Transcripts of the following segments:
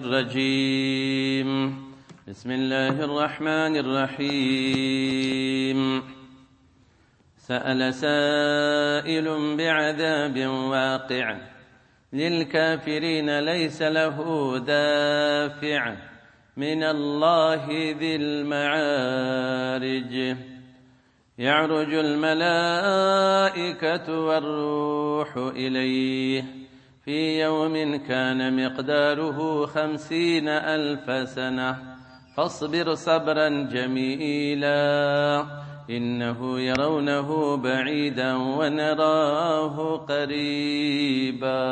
الرجيم بسم الله الرحمن الرحيم سأل سائل بعذاب واقع للكافرين ليس له دافع من الله ذي المعارج يعرج الملائكة والروح إليه في يوم كان مقداره 50,000 سنة فاصبر صبرا جميلا إنه يرونه بعيدا ونراه قريبا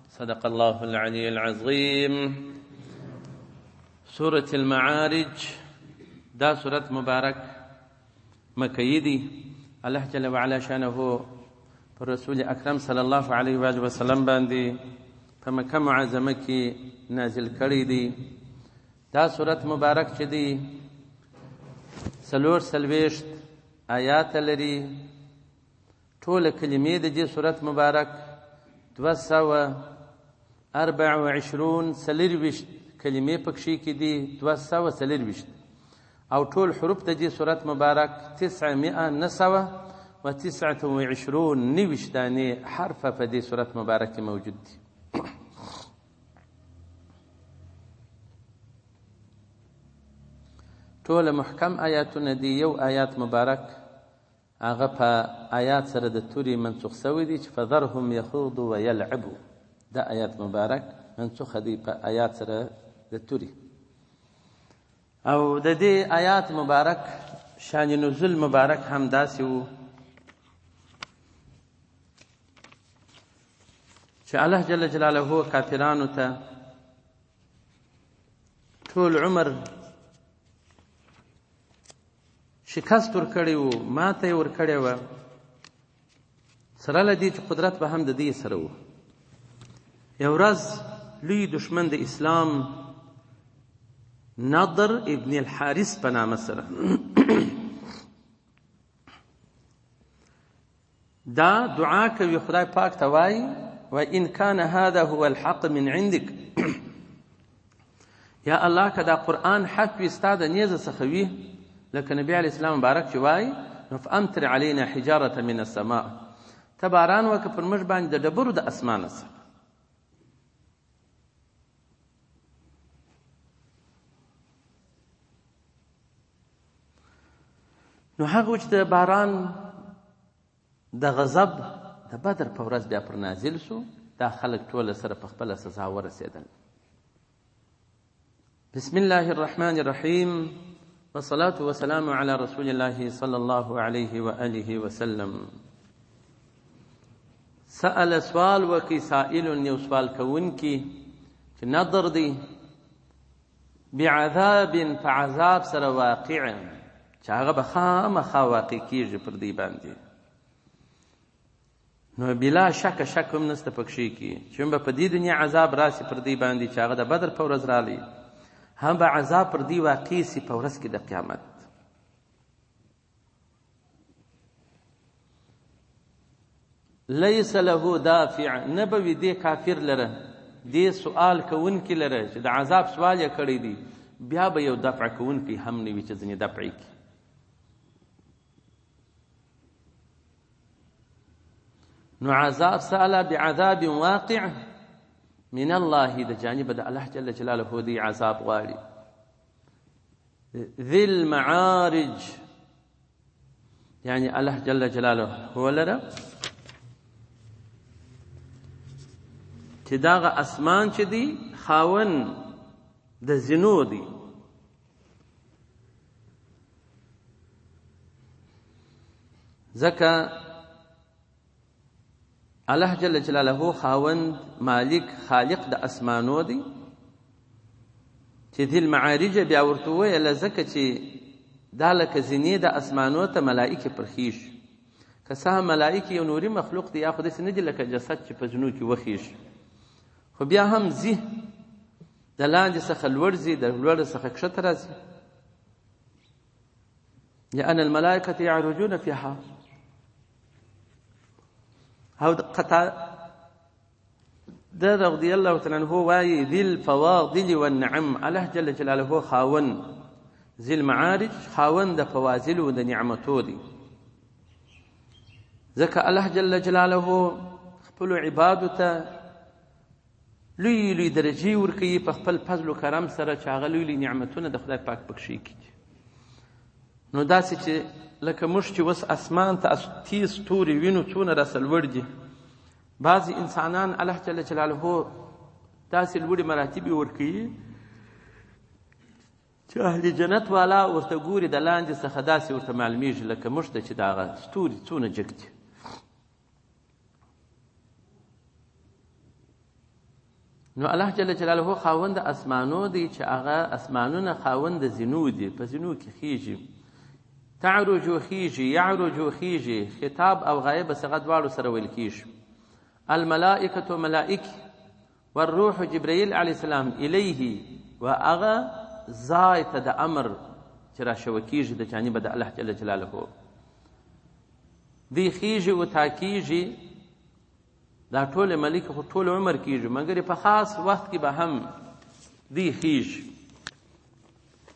صدق الله العلي العظيم. سورة المعارج دا سورة مبارك مكيدي. الله جل وعلا شانه پر رسول اکرم صلی الله علیه و آله وسلم باندې په مکه معظمه کې نازل کړی دی. دا سورت مبارک چې دی 43 آیات لري. ټول کلمې د دې سورت مبارک 224 کلمې پکښې کې دي 224 او ټول حروف د دې سورت مبارک 929 دانې حرف په دې سورت مبارک کې موجود دي. ټول محکم آیاتونه دي. یو آیات مبارک هغه په آیات سره د توري منسوخ شوی دی چې فذرهم یخوضوا ویلعبوا. دا آیات مبارک منسوخ دی په آیات سره د توري. او د دې آیات مبارک شان نزول مبارک هم داسې و چې الله جل جلاله کافرانو ته ټول عمر شکست ورکړی و، ماته یې ورکړې وه، سره له دې چې قدرت به هم د دې سره و. یو ورځ لوی دشمن د اسلام نضر ابن الحارث په نامه سره دا دعا کوي خدای پاک ته وایي وإن كان هذا هو الحق من عندك یا الله که دا قرآن حق وي ستا د نیزه څخه وي لکه نبي علیه السلام مبارک چې وایي نو فأمطر علينا حجارة من السماء، ته باران وکړه پر موږ باندې د ډبرو د اسمانه څخه. نو هغه چې د باران د غضب د بدر په ورځ بیا پر نازل سو، دا خلک ټوله سره په خپله سزا ورسېدل. بسم الله الرحمن الرحیم والصلاة والسلام على رسول الله صلی الله علیه و آله وسلم. سأل سوال وکي سائل یو سوال کوونکی چې نظر دی بعذاب فعذاب سره واقع چې هغه به خامخا واقع کېږي پر دې باندې. نو بلا شک هم نسته پکښې کې چې هم به په دې دنیا عذاب راسي پر دې باندې چې هغه د بدر په ورځ رالی، هم به عذاب پر دې واقع سي په ورځ کې د قیامت. لیس له دافع، نه به وي دې کافر لره، دې سوال کوونکي لره چې د عذاب سوال یې کړی دی، بیا به یو دفع کوونکی هم نه وي چې ځینې دفع یې کړي. نو عذاب سأل بعذاب واقع من الله، د جانب د الله جل جلاله دی عذاب غواړي. ذي المعارج يعني الله جل جلاله هو لره چې داغه اسمان چې دی خاون د زینو دی. ځکه الله جل جلاله خاوند مالک خالق د اسمانو دی چې ذي المعارج بیا ورته وویله ځکه چې دا لکه زینې د اسمانو ته ملائکې پرخیږي. که څه هم ملائکې یو نوري مخلوق دی یا خو داسې نه دي لکه جسد چې په زینو کې وخیږي، خو بیا هم ځي د لاندې څخه لوړ ځي، د لوړ څخه کښته راځي. لأن الملائکة یعرجون فیها. او ده رضی الله تعالی عنه وایي ذی الفواضل والنعم، الله جل جلاله خاون ذی المعارج، خاون د فواضلو د نعمتو دی. ځکه الله جل جلاله خپلو عبادو ته لوی لوی درجې ورکوي په خپل فضل و کرم سره، چې هغه لوی لوی نعمتونه د خدای پاک پکښې کړي. نو داسې چې لکه موږ چې اوس اسمان ته تیز ستوري وینو څونه راسه لوړ دي، بعضې انسانان الله جل جلاله داسې لوړې مراتب یې ورکوي چې اهل جنت والا ورته ګوري د لاندې څخه داسې ورته معلومیږي لکه موږ ته چې د هغه ستوري څونه جګ دي. نو الله جل جلاله خاوند اسمانو دی چې هغه اسمانونه خاوند زینو دي، په زینو کې خیږي، تعرج خیږي، یعرج خیږي، خطاب او غایب صيغه دواړو سره ویل کیږي. الملائکة ملائکه والروح جبرائیل علیه السلام الیه، و هغه ځای ته د امر چې راشوه کیږي د جانبه د الله جل جلاله، دی خیږي و تاکیږي. دا ټول ملک خو ټول عمر کیږي، مګر په خاص وخت کې به هم دی خیږي.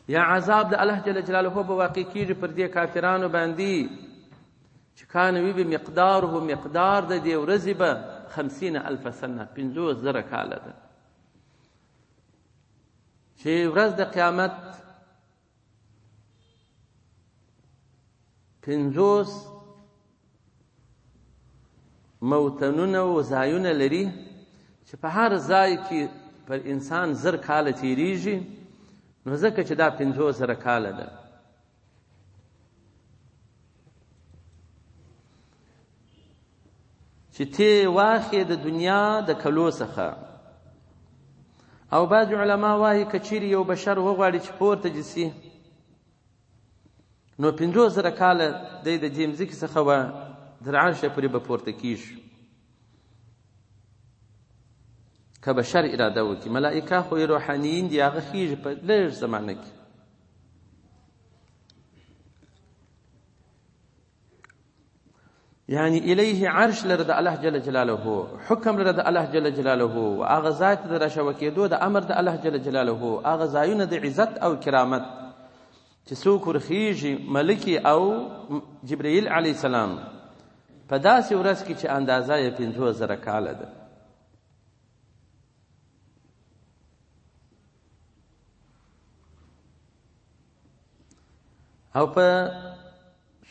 یا عذاب د الله جل جلاله به واقع کیږي پر دې کافرانو باندې چې کان وي به مقداره، مقدار د دې ورځې به 50,000 سنه، 50,000 کاله ده، چې ورځ د قیامت 50 موتنونه و ځایونه لري، چې په هر ځای کې پر انسان 1000 کاله تیریږي. نو ځکه چې دا 50,000 کاله ده. چې تی واخې د دنیا د کلو څخه. او بعض علما وایي که چیرې یو بشر وغواړي چې پورته دې سي، نو 50,000 کاله دی د دې مځکې څخه به در عرشه پورې به پورته کیږي که بشر اراده وکړي. ملائکه خو روحانیین دي، هغه خیږي په لږ زمانه کې. یعنی الیه عرش لره د الله جل جلاله، حکم لره د الله جل جلاله، و هغه ځای ته د راشوه کېدو د امر د الله جل جلاله، هغه ځایونه د عزت او کرامت چې څوک ورخیږي ملکی او جبرائیل علیه السلام په داسې ورځ کې چې اندازه یې 50,000 کاله ده. او په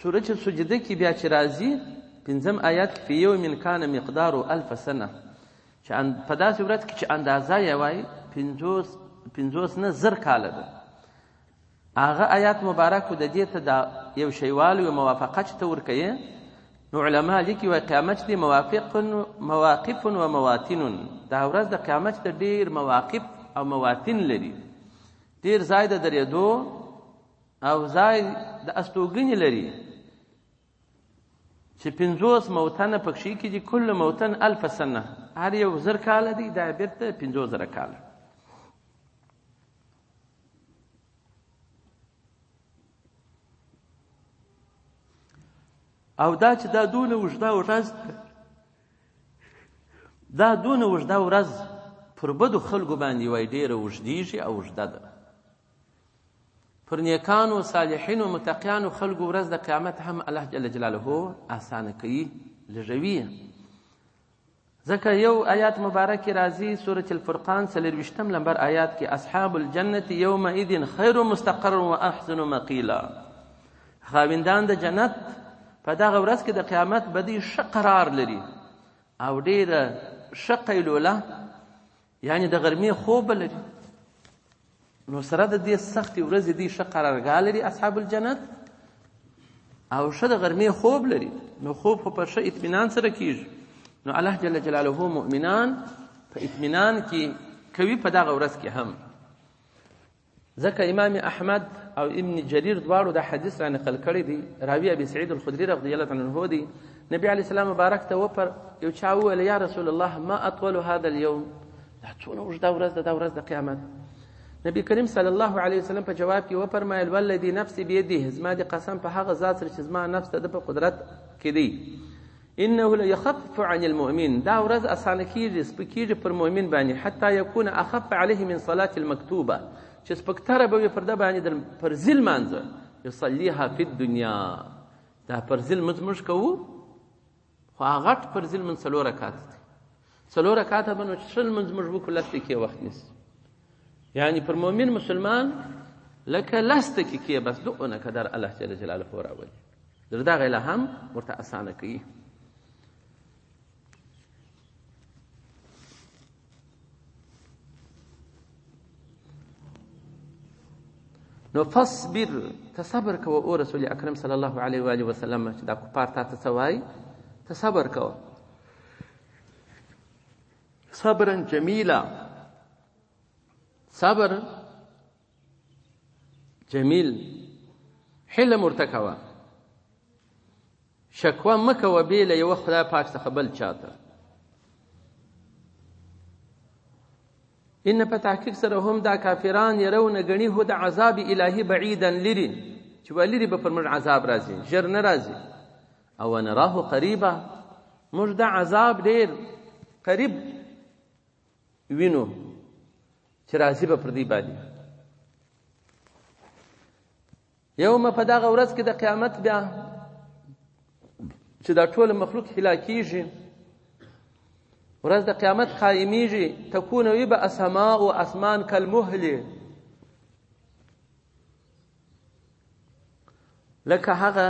سورة السجده کې بیا چې راځي 5 آیات کې فی یوم کان مقداره 1000 سنه، چې په داسې ورځ کې چې اندازه یې وایي 50 نه 1000 کاله ده. هغه آیات مبارکو د دې ته د یو شیوالي او موافقت ته ورکوي. نو علما لیکي وایي قیامت دی مواقف و مواتن، دا ورځ د قیامت د ډېر مواقف او مواتن لري، ډېر ځای د درېدو او ځای د استوګنې لري، چې 50 موتنه پکښې کې دي. کل موتن 1000 سنه، هر یو 1000 کاله دی، دا بیرته 50,000 کاله. او دا چې دا دونه اوږده ورځ، دا دونه اوږده ورځ پر بدو خلکو باندې وایي ډېره اوږدېږي او اوږده ده. پر نیکانو صالحینو متقیانو خلکو ورځ د قیامت هم الله جل جلاله آسانه کوي، لږوي. ځکه یو آیات مبارک راځي سورة الفرقان 23 نمبر آیات کې اصحاب الجنة یومئذ خیر مستقر و احسن مقیلا، خاوندان د جنت په دغه ورځ کې د قیامت به دوی ښه قرار لري او ډېره ښه قیلوله، یعنی د غرمې خوب لري. نو سره د دې سختې ورځې دوی ښه قرارګاه لري اصحاب الجنت، او ښه د غرمې خوب لري. نو خوب خو په ښه اطمینان سره کیږي. نو الله جل جلاله مؤمنان په اطمینان کې کوي په دغه ورځ کې هم. ځکه امام احمد او ابن جریر دواړو دا حدیث را نقل کړی دی. راوی ابي سعید الخدري رضی الله عنه دی، نبی علیه السلام مبارک ته وپر یو چا وویل یا رسول الله ما اطول هذا اليوم، دا څونه اوږده ورځ ده، دا ورځ د قیامت. نبی کریم صلی الله علیه وسلم په جواب کې وفرمایل والذي نفسي بيده، زما د قسم په هغه ذات سره چې زما نفس د په قدرت کې دی، انه لیخفف عن المؤمن، دا ورځ اسانه کیږي سپکیږي پر مؤمن باندې، حتی یکون اخف علیه من صلاة المکتوبه، چې سپکتره به وي پر ده باندې د فرضي لمانځه، یصلیها فی الدنیا، دا فرضي لمونځ موږ کوو خو هغه غټ فرضي لمونځ 4 رکعات دی، 4 رکعاته به نو چې ښه لمونځ موږ وکړو 10 دقیقې وخت نیسي، یعنی پر مؤمن مسلمان لکه 10 دقیقې بس دونه قدر الله جل جلاله راولي، در دغه الهام ورته اسانه کوي. نو فصبر، تصبر کوه او رسول اکرم صلی الله علیه و آله وسلم، چې دا کفار تا ته څه وایي تصبر کوه، صبرا جمیلا، صبر جمیل، حلم ورته کوه، شکوه مه کوه بې له یوه خدای پاک څخه بل چاته. ان په تحقیق سره هم دا کافران يرون ګڼي هو د عذاب الهي بعیدا لري، چې ولري به پر موږ عذاب راځي، ژر نه راځي. او نراه قریبا، موږ دا عذاب ډېر قریب وینو چې راځي به پر دې باندې. یوم په دغه ورځ کې د قیامت بیا چې دا ټول مخلوق هلاکیږي، ورځ د قیامت قائمیږي، تکون وي به السماء و اسمان کالمهل، لکه هغه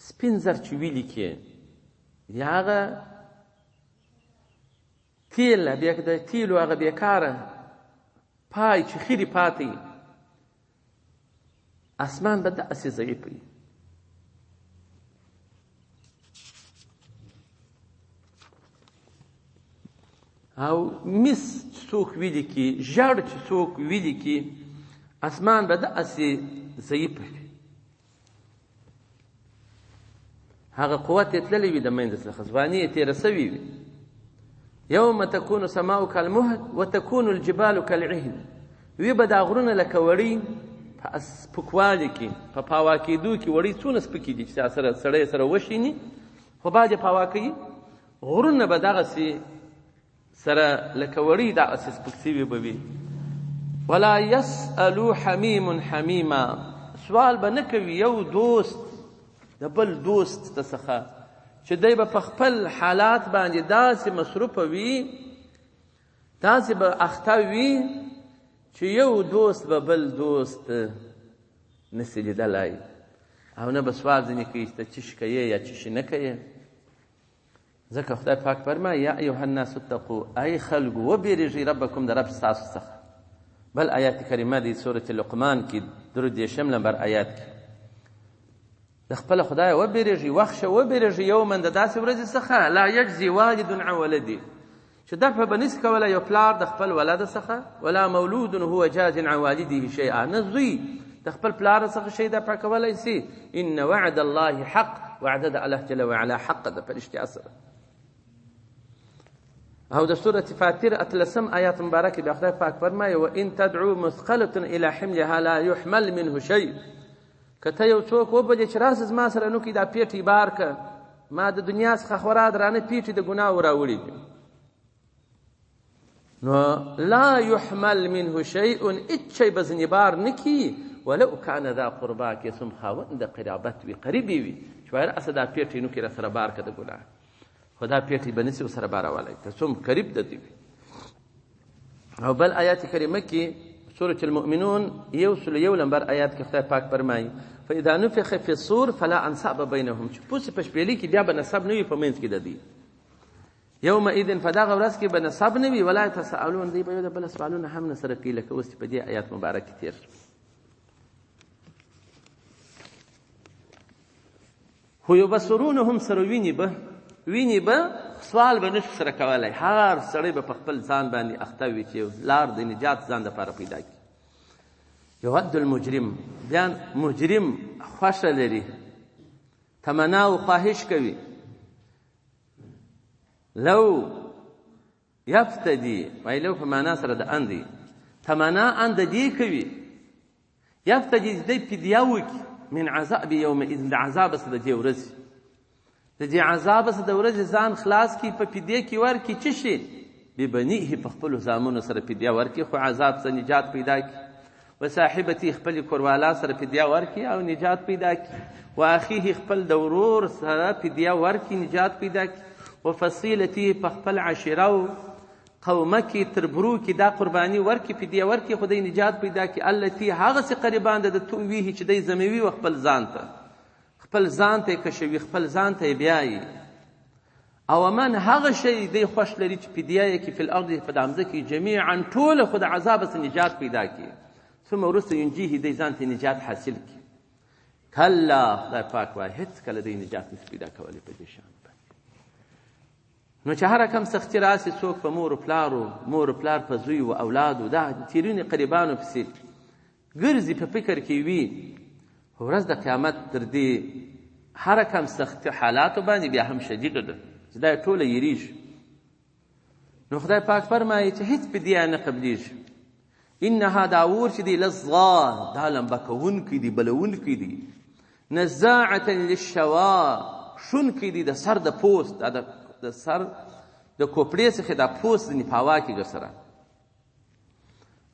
سپین زر چې ویلي کې یا هغه تیل، بیا د تیلو هغه بیکاره پای چې خیري پاتې، اسمان به داسې ضعیف وي. او مس چې څوک ویلي کې، ژړ چې څوک ویلي کې، اسمان به داسې ضعیف وي، هغه قوت یې تللی وي د منځ څخه، ځواني یې تېره سوې وي. یوم تکون السماء کالمهل وتکون الجبال کالعهن، وي به دا غرونه لکه وړي په سپکوالي کې، په پاوا کېدو کې. وړي څونه سپکې دي چې سړی سره وشیني خو بعد یې پاوا کوي، غرونه به دغسې سره لکه وړي دغسې سپک سوي به وي. ولا یسألو حمیم حمیما، سوال به نه کوي یو دوست د بل دوست ته څخه، چې دی به په خپل حالات باندې داسې مصروفه وي، داسې به اخته وي چې یو دوست به بل دوست نسي لیدلی، او نه به سوال ځینې کوي ته چی کوې یا چی نه کوې. ځکه خدای پاک فرمایي یا ایها الناس اتقوا، ای خلکو وبېرېږئ ربکم د رب ستاسو څخه. بل آیات کریمه دی سورة لقمان کې 3 نمبر آیات کې، د خپل خدای وبېرېږئ، وخشه وبېرېږئ یوما د داسې ورځې څخه لا یجزي والد عن ولدي، چې دفع به نسي کولی یو پلار د خپل ولده څخه، ولا مولود هو جاز عن والده شیئا، نه زوی د خپل پلار څخه شی دفع کولی سي. ان وعد الله حق، وعده د الله جل وعلا حق ده په رښتیا سره. او د سورة فاتر 13 آیات مبارکه بیا خدای پاک فرمایي وان تدعو مثقلة الى حملها لا يحمل منه شيء، که ته یو څوک وبلې چې راسه زما سره نو کې دا پیټې بار که، ما د دنیا څخه خورا درانه پیټې د ګناهو راوړي دي، نو لا يحمل منه شيء، هېڅ شی به ځینې بار نه کي، ولو کان ذا قربا، که څوم خاوند د قرابت وي، قریب وي، چې وایي راسه دا پیټې نو کې راسره بار که د ګناه، خو دا پیټې به نسي ورسره بارولی، که څوم قریب د دې وي. او بل آیات کریمه کې سورة المؤمنون 101 نمبر آیات کې خدای پاک فرمایي فاذا نفخ في الصور فلا انساب بینهم، چې پوسې په شپېلۍ کې بیا به نسب نه وي په منځ کې د دوی. یومئذ په دغه ورځ کې به نسب نه وي، ولا یتساءلون، دوی به یو د بل سوالونه هم نه سره کوي، لکه اوس چې په دې آیات مبارک کې تېر شو. خو یبصرونهم، سره ویني به سوال به نشي سره کولی، هر سړی به په خپل ځان باندې اخته وي چې لار د نجات ځان دپاره پیدا کړي. یود المجرم، بیا مجرم خوښه لري، تمنا او خواهش کوي، لو یفتدي، وایي لو په معنا سره د اندي، تمنا اند دې کوي، یفتدي دې فدیه وکړي من عذاب یومئذ، د عذاب څخه د دې ورځې، د دې عذابه څخه د ورځې ځان خلاص کړي، په فدیه کې ورکړي څه شي؟ ببنیه، په خپلو زامنو سره فدیه ورکړي خو عذاب څخه نجات پیدا کړي. وصاحبتي، خپلې کوروالا سره فدیه ورکړي او نجات پیدا کړي. واخیه، خپل د ورور سره فدیه ورکړي نجات پیدا کړي. وفصیلتي، په خپل عشیره او قومه کې تربرو کې دا قرباني ورکړي، فدیه ورکړي، خو دی نجات پیدا کړي. التي، هغسې قریبان ده د تؤویه چې دی زموي و خپل ځان ته، خپل ځان ته یې کشوي، خپل ځان ته یې بیایي. او من هغه شی دی خوښ لري چې فدیه یې کړي، فی الارض، په دا مځکه کې جمیعا ټوله، خو د عذابه څخه نجات پیدا کړي. ثم وروسته ینجیه، دی ځان ته نجات حاصل کړي. کلا، خدای پاک وایي هېڅکله دی نجات نشي پیدا کولی په دې شان. نو چې هره کم سختي راسي، څوک په مور و پلارو، مور و پلار په زوی و اولادو، دا تیرونې قریبانو پسې ګرځي، په فکر کې وي، ورځ د قیامت تر دې هره کم سختي حالاتو باندې بیا هم شدیده ده چې دا یې ټوله یېرېږي. نو خدای پاک فرمایي چې هېڅ فدیه نه قبلیږي. انها، دا اور چې دی، لظا، دا لمبه کوونکی دی، بلونکی دی. نزاعة للشوا، شونکی دی د سر د پوست، د سر د کوپړې څخه دا پوست ځینې په هوا کې ګرسره.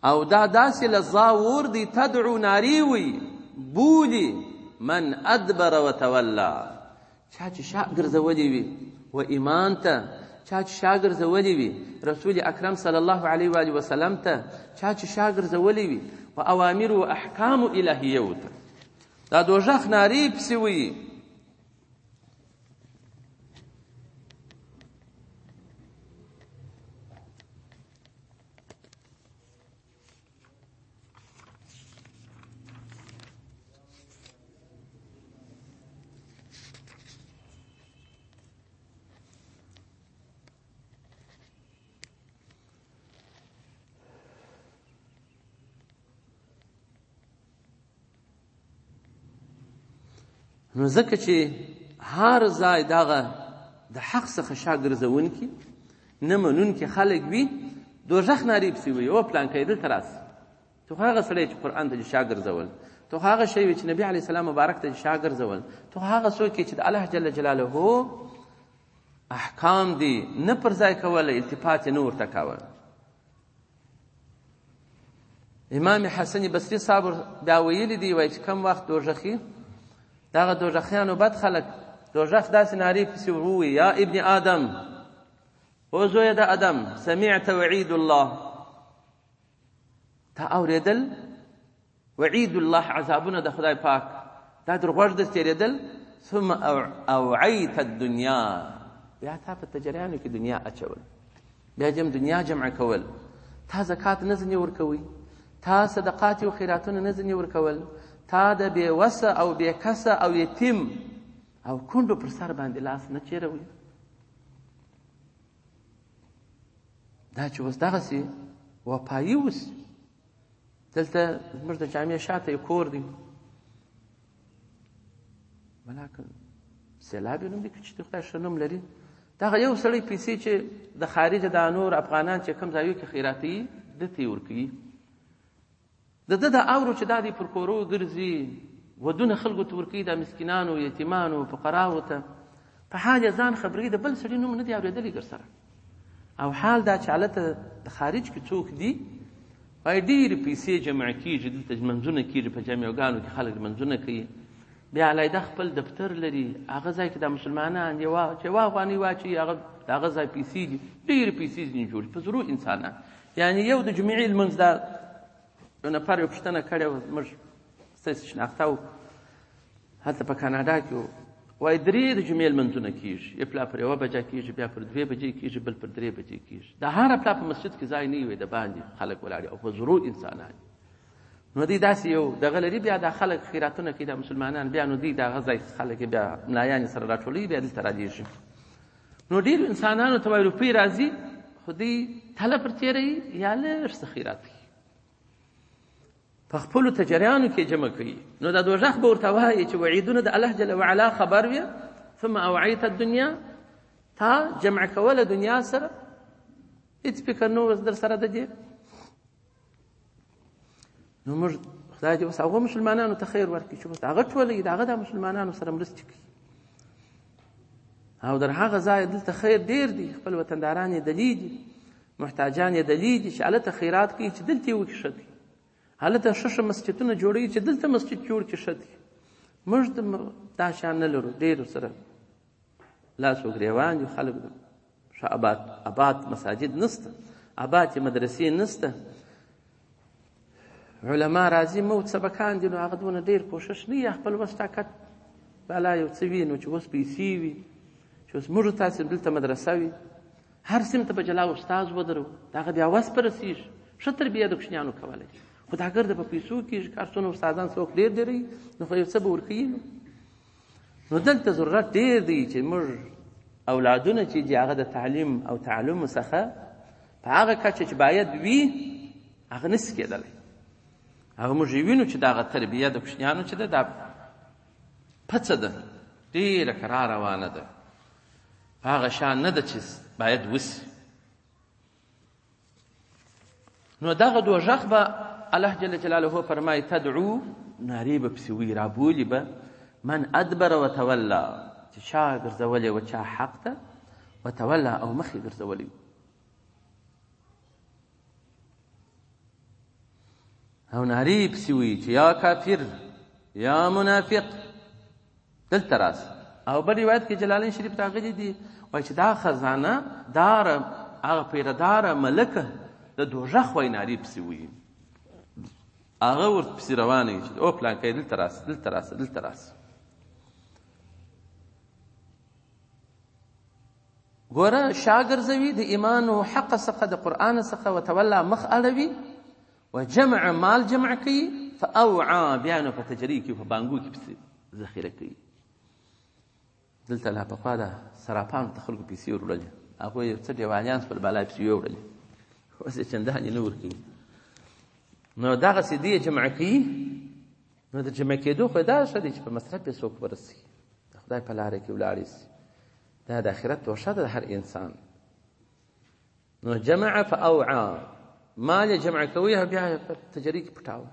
او دا داسې لظا اور دی، تدعو، نارې وي، بولي، من ادبر وتولا، چا چې شا ګرځولې وي و ایمان ته، چا چې شا ګرځولې وي رسول اکرم صلی الله علیه و آله وسلم ته، چا چې شا ګرځولې وي و اوامر و احکام الهیو ته، دا دوزخ نارې پسې وي. نو ځکه چې هر ځای دغه د حق څخه شا ګرځونکي، نه منونکي خلک وي، دوزخ نارې پسې وي، او پلانکی دلته راسي، تو هغه سړی چې قرآن ته شا ګرځول، تو هغه شی وي چې نبي علیه السلام مبارک ته شا ګرځول، تو هغه څوک چې د الله جل جلاله احکام دي نه پر ځای کوله، التفات یې نه ورته کوه. امام حسن بصري صاحب بیا ویلي دي، وایي چې کم وخت دوزخي، دغه دوزخیانو بد خلک، دوزخ داسې نارې پسې ورووي، یا ابن آدم، او زویه د ادم، سمعت وعید الله، تا اورېدل وعید الله، عذابونه د خدای پاک، دا در غوږ در تېرېدل. ثم اوعیت الدنیا، بیا تا په تجریانو کې دنیا اچول، بیا دنیا جمع کول، تا زکات نه ځنې ورکوئ، تا صدقات او خیراتونه نه ځنې ورکول، تا د بې وسه او بې کسه او یتیم او کونډو پر سر باندې لاس نه چیروي. دا چې اوس دغسې وفایي اوسي، دلته زموږ د جامع شاته یې کور دی، ولاکن سیلاب یې نوم دی، که چې د خدای ښه نوم لري، دغه یو سړی پیسې چې د خارجه دا نور افغانان چې کوم ځایو کې خیراتي ده ته یې ورکوي، د ده د اورو چې دا دی پر کورو ګرځي، ودونه خلکو ته ورکوي، دا مسکینانو، یتیمانو، فقراو ته، په حال یې ځان خبروي، د بل سړي نوم نه دی اورېدلی ګرسره. او حال دا چې هلته د خارج کې څوک دي، وایي ډېرې پیسې جمع کېږي، دلته منځونه کېږي، په جامعګانو کې خلک منځونه کوي، بیا علیحده خپل دفتر لري، هغه ځای کې دا مسلمانان چې یوه افغانۍ واچوي، هغه د هغه ځای پیسې دي، ډېرې پیسې ځینې جوړي په زرو انسانان. یعنې یو د جمعې لمونځ دا یو نفر یو پوښتنه کړې وه، موږ ستاسې شناخته وو، هلته په کاناډا کې وو، وایي 3 د جمعې لمونځونه کېږي، یو پلا پر 1 بجه کېږي، بیا پر 2 بجې کېږي، بل پر 3 بجې کېږي، د هره پلا په مسجد کې ځای نه وي، د باندې خلک ولاړ او په زرو انسانان. نو دوی داسې یو دغه لري، بیا دا خلک خیراتونه کوي، دا مسلمانان، بیا نو دوی د هغه ځای خلک بیا ملایان سره راټولوي، بیا دلته راجېږي. نو ډېرو انسانانو ته وایي روپۍ راځي، خو دوی تله پر تېروي یا لږ څه خیرات کوي، په خپلو تجریانو کې جمع کوي. نو دا دوزخ به ورته وایي چې وعیدونه د الله جل وعلا خبر وي. ثم اوعیت الدنیا، تا جمع کوله دنیا سره، هېڅ فکر نه اوس در سره د دې. نو موږ خدای دې اوس هغو مسلمانانو ته خیر ورکړي چې اوس هغه ټوله د هغه د مسلمانانو سره مرستې کوي. او در هغه ځای دلته خیر ډیر دی، خپل وطنداران یې دلي دي، محتاجان یې دلي دي چې هلته خیرات کوي چې دلته یې وکړي ښه دی، هلته ښه مسجدونه جوړوي چې دلته مسجد جوړ کړي ښه دی. موږ دا شان نه لرو، ډېر سره لاس وګریوان یو خلک ښه آباد مساجد نسته، آباد مدرسې نسته، علما راځي موت سبقان دي، نو هغه دونه ډېر کوشش نه یې خپل وس طاقت بالا یو څه وي، نو چې اوس پیسې وي چې اوس موږ تاسې دلته مدرسه وي، هر سیم ته به جلا استاذ ودرو، د هغه بیا وس په رسېږي ښه تربیه د کوچنیانو کولی، خو دا ګرده په پیسو کېږي، کار څونه استادان څوک ډېر ډېروي، نو خو یو څه به ورکوي. نو دلته ضرورت ډېر دی چې موږ اولادونه چې دي هغه د تعلیم او تعلم څخه په هغه کچه چې باید وي هغه نسي کېدلی، هغه موږ یې وینو چې دغه تربیه د کوچنیانو چې ده دا پڅه ده، ډېره کرا روانه ده، هغه شان نه ده چې باید وسي. نو دغه دوژخ به الله جل جلاله فرمایي تدعو، نارې به پسې وي، رابولي به من ادبر وتولا، چې چا ګرځولی و چا حق ته، وتولا او مخې ګرځولی، او نارې پسې وي چې یا کافر یا منافق دلته راسه. او بل روایت کې جلالین شریف راغلي دي وایي چې دا خزانه داره، هغه پیرداره ملکه د دوژخ وایي نارې پسې وي، هغه ورپسې روانه وي چې او پلانکی دلته راسه دلته راسه دلته راسه. ګوره شا ګرځوي د ایمان و حق څخه د قرآن څخه، وتولا مخ اړوي، وجمع مال جمع کوي، فاوعا بیا نو په تجري کې په بانګو کې پسې ذخیره کوي. دلته لا پخوا د سراپانو ته خلکو پیسې وروړلې، هغوی یو څه دیوانیان سول بالا پیسې ووړلې، اوس یې چندانې نه ورکوي. نو دغسې دې جمع کوي. نو د جمع کېدو خو دا ښه دی چې په مصرف یې څوک ورسي، د خدای په لاره کې ولاړې سي، دا د آخرت توښه ده د هر انسان. نو جمع فاوعا، مال یې جمع کوي او بیا په تجري کې پټاوه،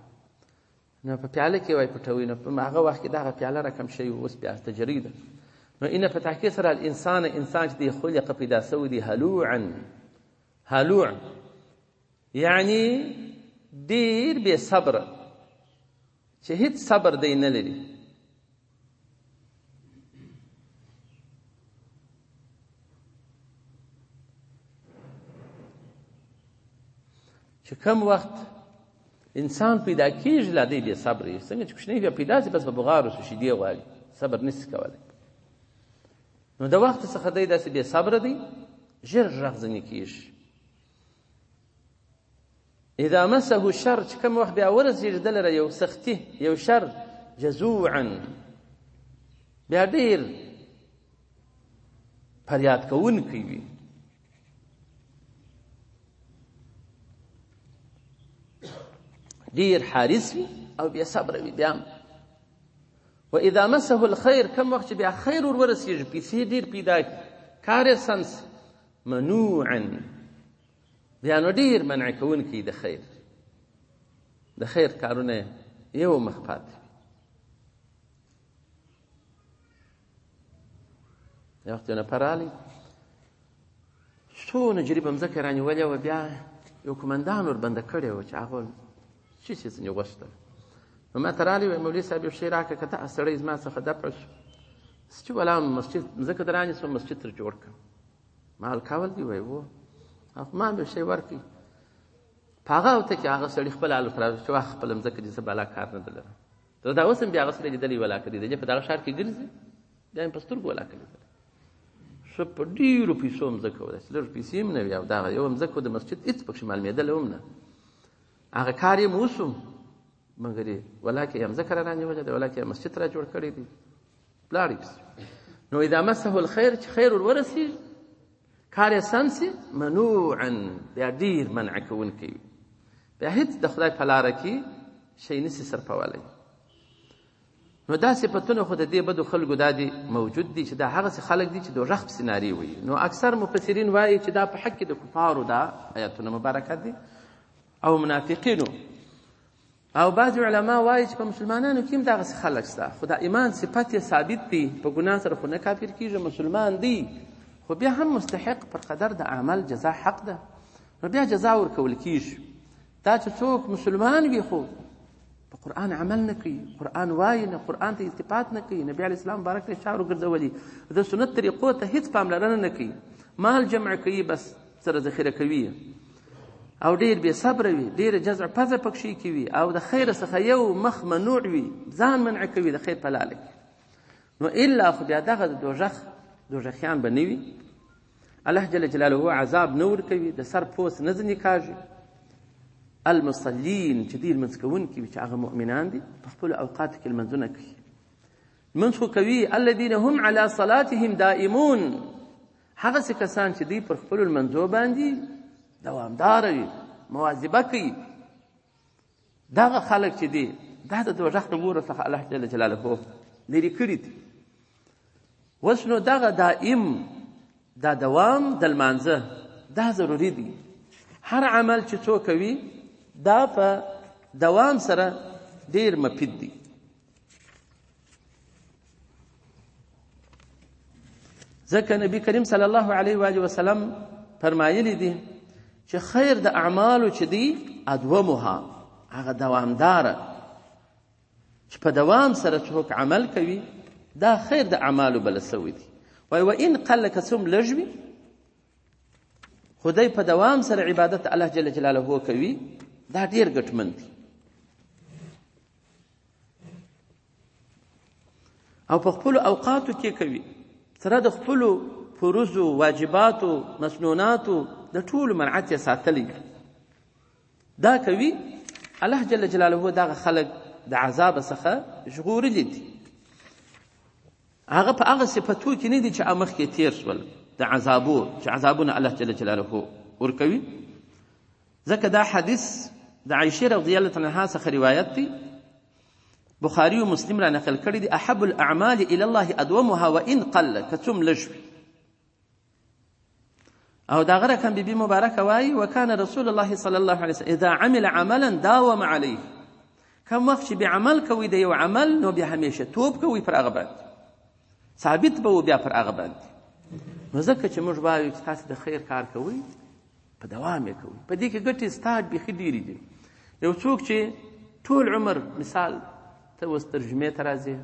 نو په پیاله کې وایي پټوي، نو په هغه وخت کې دغه پیاله رقم شوي، اوس بیا تجري ده. نو اینه په تحقیق سره الانسان چې دی خلق پیدا سوی دی هلوعا، هلوع یعنی ډېر بې صبره چې هیڅ صبر دی نه لري. چې کم وخت انسان پیدا کېږي لا دی بې صبر وي، څنګه چې کوچنی بیا پیدا سي بس په بغار وشو شیدې غواړي، صبر نسي کولی. نو د وخت څخه دی داسې بې صبره دی، ژر غږ ځنې کېږي. اذا مسه الشر، چې کوم وخت بیا ورسېږي ده لره یو سختي یو شر، جزوعا بیا ډېر فریاد کوونکی وي، ډېر حارس وي او بیا صبره وي. بیا واذا مسه الخير، کم وخت چې بیا خیر ورسېږي، پیسې ډېر پیدا کړي، کار یې سنس، منوعا بیا نو ډېر منع کوونکی د خیر، د خیر کارونه یو مخ پاتې. یو وخت یو نفر راغلی، څونه جریبه مځکه رانیولې وه، بیا یو قمندان وربنده کړی و چې هغه څه شي ځینې غوښتل. نو ما ته راغلی، وایي مولوي صاحب یو شی راکړه، که دغه سړی زما څخه دفع شو، چې ولا مسجد مځکه در رانیسم، مسجد تر جوړ کړم. ما کول دي؟ وایي و. ما به شی ورکړي په هغه وخت کې هغه سړي خپل حالت راوړي چې واه خپله مځکه دې زه بالا کار نه ده لرم. تر دا اوس هم بیا هغه سړی لیدلی ولا کړي دی، په دغه ښار کې ګرځي، بیا یې په سترګو ولا کړي دی، ښه په ډېرو پیسو مځکه وه، داسې لږ پیسې هم نه وي، او دغه یوه مځکه د مسجد هېڅ پکښې معلومېدلی هم نه. هغه کار یې موسم، مګر یې ولا کې یې مځکه را رانیولې ده، ولا کې یې مسجد را جوړ کړی دی، لاړې پسې. نو اذا مسه الخیر، چې خیر ورورسېږي، کار یې سم سي، منوعا بیا ډېر منع کوونکی وي، بیا هېڅ د خدای په لاره کې شی نسي صرفولی. نو دا صفتونه خو د دې بدو خلکو دا دي موجود دي چې دا هغسې خلک دي چې دوژخ پسې نارې وایي. نو اکثر مفسرین وایي چې دا په حق کې د کفارو دا آیاتونه مبارکات دي او منافقینو. او بعض علما وایي چې په مسلمانانو کې هم دغسې خلک شته خو د ایمان صفت یې ثابت دی په ګناه سره خو نه کافر کېږي مسلمان دی خو بیا هم مستحق پر قدر د عمل جزا حق ده نو بیا جزا ورکول کېږي دا چې څوک مسلمان وي خو په قرآن عمل نه کوي قرآن وایي نه قرآن ته التفات نه کوي نبي علیه السلام بارک ته شعر وګرځولي د سنت طریقو ته هېڅ پاملرنه نه کوي مال جمع کوي بس سره ذخیره کوي او ډیر بې صبره وي ډیره جزع پزه پکښې کوي او د خیر څخه یو مخ منوع وي ځان منع کوي د خیر په لاره کې نو الا خو بیا دغه د دوژخیان به نه وي الله جل جلاله عذاب نه ورکوي د سر پوست نه ځنې کاږي المصلین چې ډېر لمونځ کوونکي وي چې هغه مؤمنان دي په خپلو اوقاتو کې لمونځونه کوي لمونځ خو کوي الذین هم علی صلاتهم دائمون هغسې کسان چې دوی پر خپلو لمنځو باندې دوامداره وي مواظبه کوي دغه خلک چې دي دا د دوژخ د اوره څخه الله جل جلاله لرې کړي دي اوس نو دغه دائم دا دوام د لمانځه دا ضروري دی هر عمل چې څوک کوي دا په دوام سره ډیر مفید دی ځکه نبی کریم صلی الله علیه و آله وسلم فرمایلی دي چې خیر د اعمالو چې دی ادومها هغه دوامداره چې په دوام سره څوک عمل کوي دا خیر د اعمالو بل سوی دی وای و ان قل کسم لجوي خدای په دوام سره عبادت الله جل جلاله کوي دا ډیر ګټمن دی او په خپل اوقاتو کې کوي سره د خپل فروض او واجبات او مسنونات د ټول منعت ساتلی دا کوي الله جل جلاله دا خلق د عذاب څخه ژغورلی دي هغه په هغه صفتو کې نه دي چې امخ کې تیر شول د عذابو چې عذابونه الله جل جلاله ورکوي ځکه دا حدیث د عائشه رضی الله عنها څخه روایت دی بخاری او مسلم را نقل کړی دی احب الاعمال الى الله ادومها وان قل کتم لجو او دا غره کان بیبي مبارکه وای وکانه رسول الله صلی الله علیه وسلم اذا عمل عملا داوم عليه کوم وخت چې بعمل کوي د یو عمل نو بیا همیشه توب کوي پر هغه باندې ثابت به بیا پر هغه باندې نو ځکه چې موږ وایو چې تاسو د خیر کار کوئ په دوام یې کوئ په دې کې ګټې ستا بیخي ډېرې دي یو څوک چې ټول عمر مثال ته اوس ترجمې ته راځې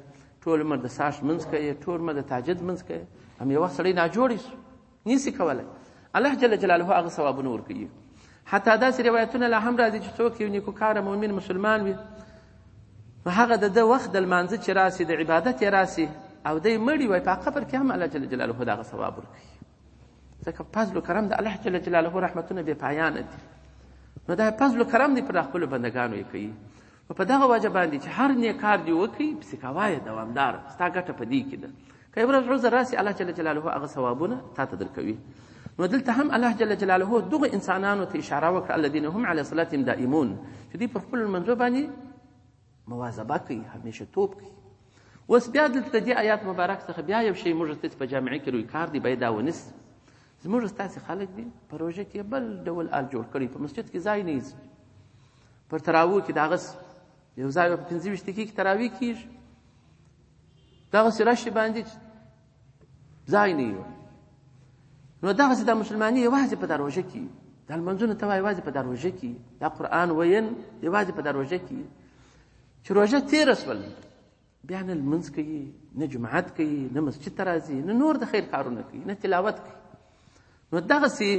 ټول عمر د ساش منځ کوي ټول عمر د تهجد منځ کوي هم یو وخت سړی ناجوړی شو نشي کولی الله جل جلاله هغه ثوابونه ورکوي حتی داسې روایتونه لا هم راځي چې څوک یو نیکوکاره مؤمن مسلمان وي نو هغه د ده وخت د لمانځه چې راسي د عبادت یې راسي او دی مړی وای په قبر کې هم الله جل جلاله دغه ثواب ورکوي ځکه فضل و کرم د الله جل جلاله رحمتونه بې پایانه دي نو دا فضل و کرم دی پر خپلو بندګانو یې کوي نو په دغه وجه باندې چې هر نیک کار دې وکړي پسې کوه یې دوامدار ستا ګټه په دې کې ده که یو ورځ عذر راسي الله جل جلاله هغه ثوابونه تا ته درکوي نو دلته هم الله جل جلاله دغه انسانانو ته اشاره وکړه الذین هم علی صلاتهم دائمون چې دوی پر خپلو لمنځو باندې مواظبه کوي همیشه توب کوي اوس بیا دلته دې آیات مبارک څخه بیا یو شی موږ ته په جامعه کې روی کار دی باید دا ونیسو زموږ ستاسې خلک دي په روژه کې بل ډول آل جوړ کړي په مسجد کې ځای نه پر تراویح کې دغسې یو ځای په 25 دقیقې کې تراویح کېږي دغسې راشي باندې ځای نه وي نو دغسې دا مسلماني یوازې په دا روژه کې دا لمنځونه ته وایي یوازې په دا روژه کې دا قرآن ویل یوازې په دا روژه کې چې روژه تېره شول بیا نه لمونځ کوي نه جماعت کوي نه مسجد ته راځي نه نور د خیر کارونه کوي نه تلاوت کوي نو دغسې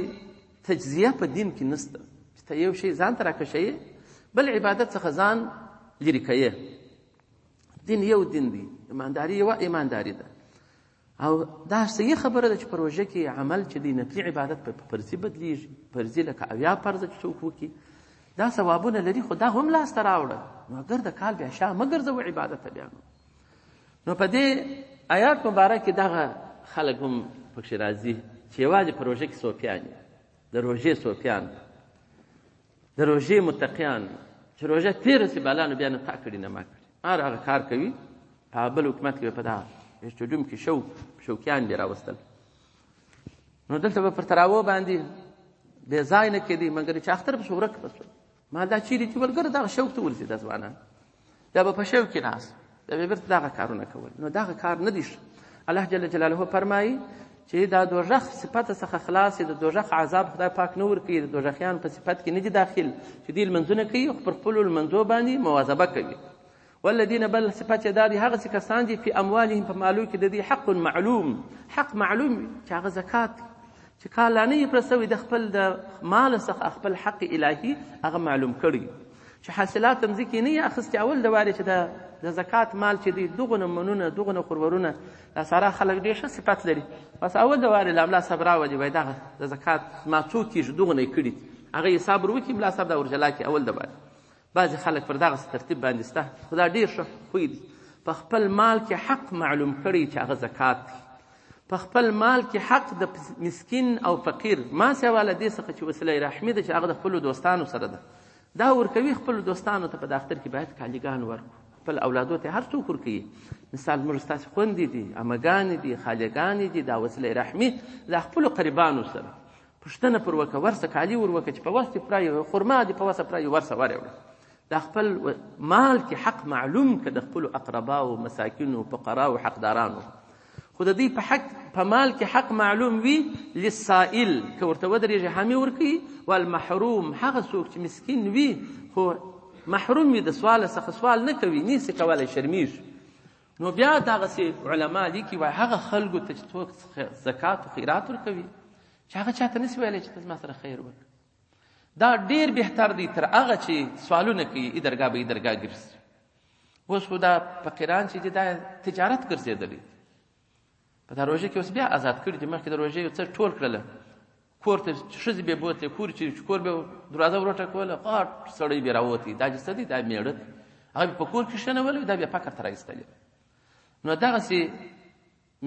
تجزیه په دین کې نشته چې ته یو شی ځان ته راکشوې بل عبادت څخه ځان لرې کوې دین یو دین دی ایمانداري یوه ایمانداري ده او دا صحیح خبره ده چې په روژه کې عمل چې دی نفلي عبادت په فرضي بدلیږي فرضي لکه اویا فرضه چې څوک وکړي دا ثوابونه لري خو دا هم لاسته راوړه نو اگر د کال بیا شا مه ګرځوه عبادت ته بیا نو په دې آیات مبارک کې دغه خلک هم پکښې راځي چې یوازې په روژه کې صوفیان د روژې صوفیان د روژې متقیان چې روژه تېره سي بالا نو بیا نه تا کړي نه ما کړي هر هغه کار کوي په بل حکومت کې په دغه اسټوډیوم کې شوقیان دې راوستل نو دلته به پر تراویح باندې بې ځای نه کېدي مګر چې اختر پسې ورک به شول ما دا چیرې چې ولګره دغه شوق ته ورسېده ځوانان دا به په شوق کې ناست دا به بیرته دغه کارونه کول نو دغه کار نه دی الله جل جلاله فرمایي چې دا دوزخ صفت څخه خلاص د دوزخ عذاب خدای پاک نه ورکوي د دوزخیان په صفت کې نه دي داخل چې دوی لمنځونه کوي خو پر خپلو لمنځو باندې مواظبه کوي والذین بل صفت دا دي هغه کسان دي په اموالهم په مالو کې د دې حق معلوم حق معلوم چې هغه زکات چې کالانه یې پر سوي د خپل د مال څخه خپل حق الهي هغه معلوم کړي چې حاصلات هم ځکه نه اخستي اول د واري چې د زکات مال چې دی دغه منونه دغه خورورونه دا ساره خلک ډېر ښه صفات لري بس اول د واري لاملا صبر راوړي وای دا د زکات ما څوک کیږي دغه نه کړي هغه صبر وکي بلا صبر د ورجلا کې اول د واري بعض خلک پر دغه ترتیب باندې سته خدا ډېر ښه خوی دي په خپل مال کې حق معلوم کړي چې هغه زکات دی په خپل مال کې حق د مسکین او فقیر ما سیواله دې څخه چې وسیله رحمي ده چې هغه د خپلو دوستانو سره ده دا ورکوي خپلو دوستانو ته په دفتر کې باید کالیګان ورکړو خپل اولادو ته هر څوک ورکوي مثال موږ ستاسې خوندې دي عمګانې دي خالګانې دي دا وسیله رحمي د خپلو قریبانو سره پوښتنه پر وکړه ورسه کالي ور وکړه چې په وخت دې پرایي خرما دې په وسه پرایي ورسه وروړه دا خپل مال کې حق معلوم که د خپلو اقرباو مساکینو فقراو حقدارانو خو د دوی په حق په مال کې حق معلوم وي للسائل که ورته ودرېږي حامي ورکوي والمحروم هغه څوک چې مسکین وي خو محروم وي د سوال څخه سوال نه کوي نشي کولی شرمیږي نو بیا دغسې علما لیکي وایي هغه خلکو ته چې څوک زکات و خیرات ورکوي چې هغه چاته نشي ویلی چې ته زما سره خیر وکړه دا ډېر بهتر دی تر هغه چې سوالونه کوي ای درګاه به ای درګاه ګرځي اوس خو دا فقیران چې دي دا تجارت ګرځېدلی په دا روژه کې اوس بیا آزاد کړي دي مخکې د روژې یو څه ټول کړله کور ته ښځې به بوتلې کور چې کور به دروازه وروټکوله غټ سړی به راوتی دا چې څه دی دا میړه دی هغه به په کور کې شنولی دا بیا فقر ته راایستلی نو دغسې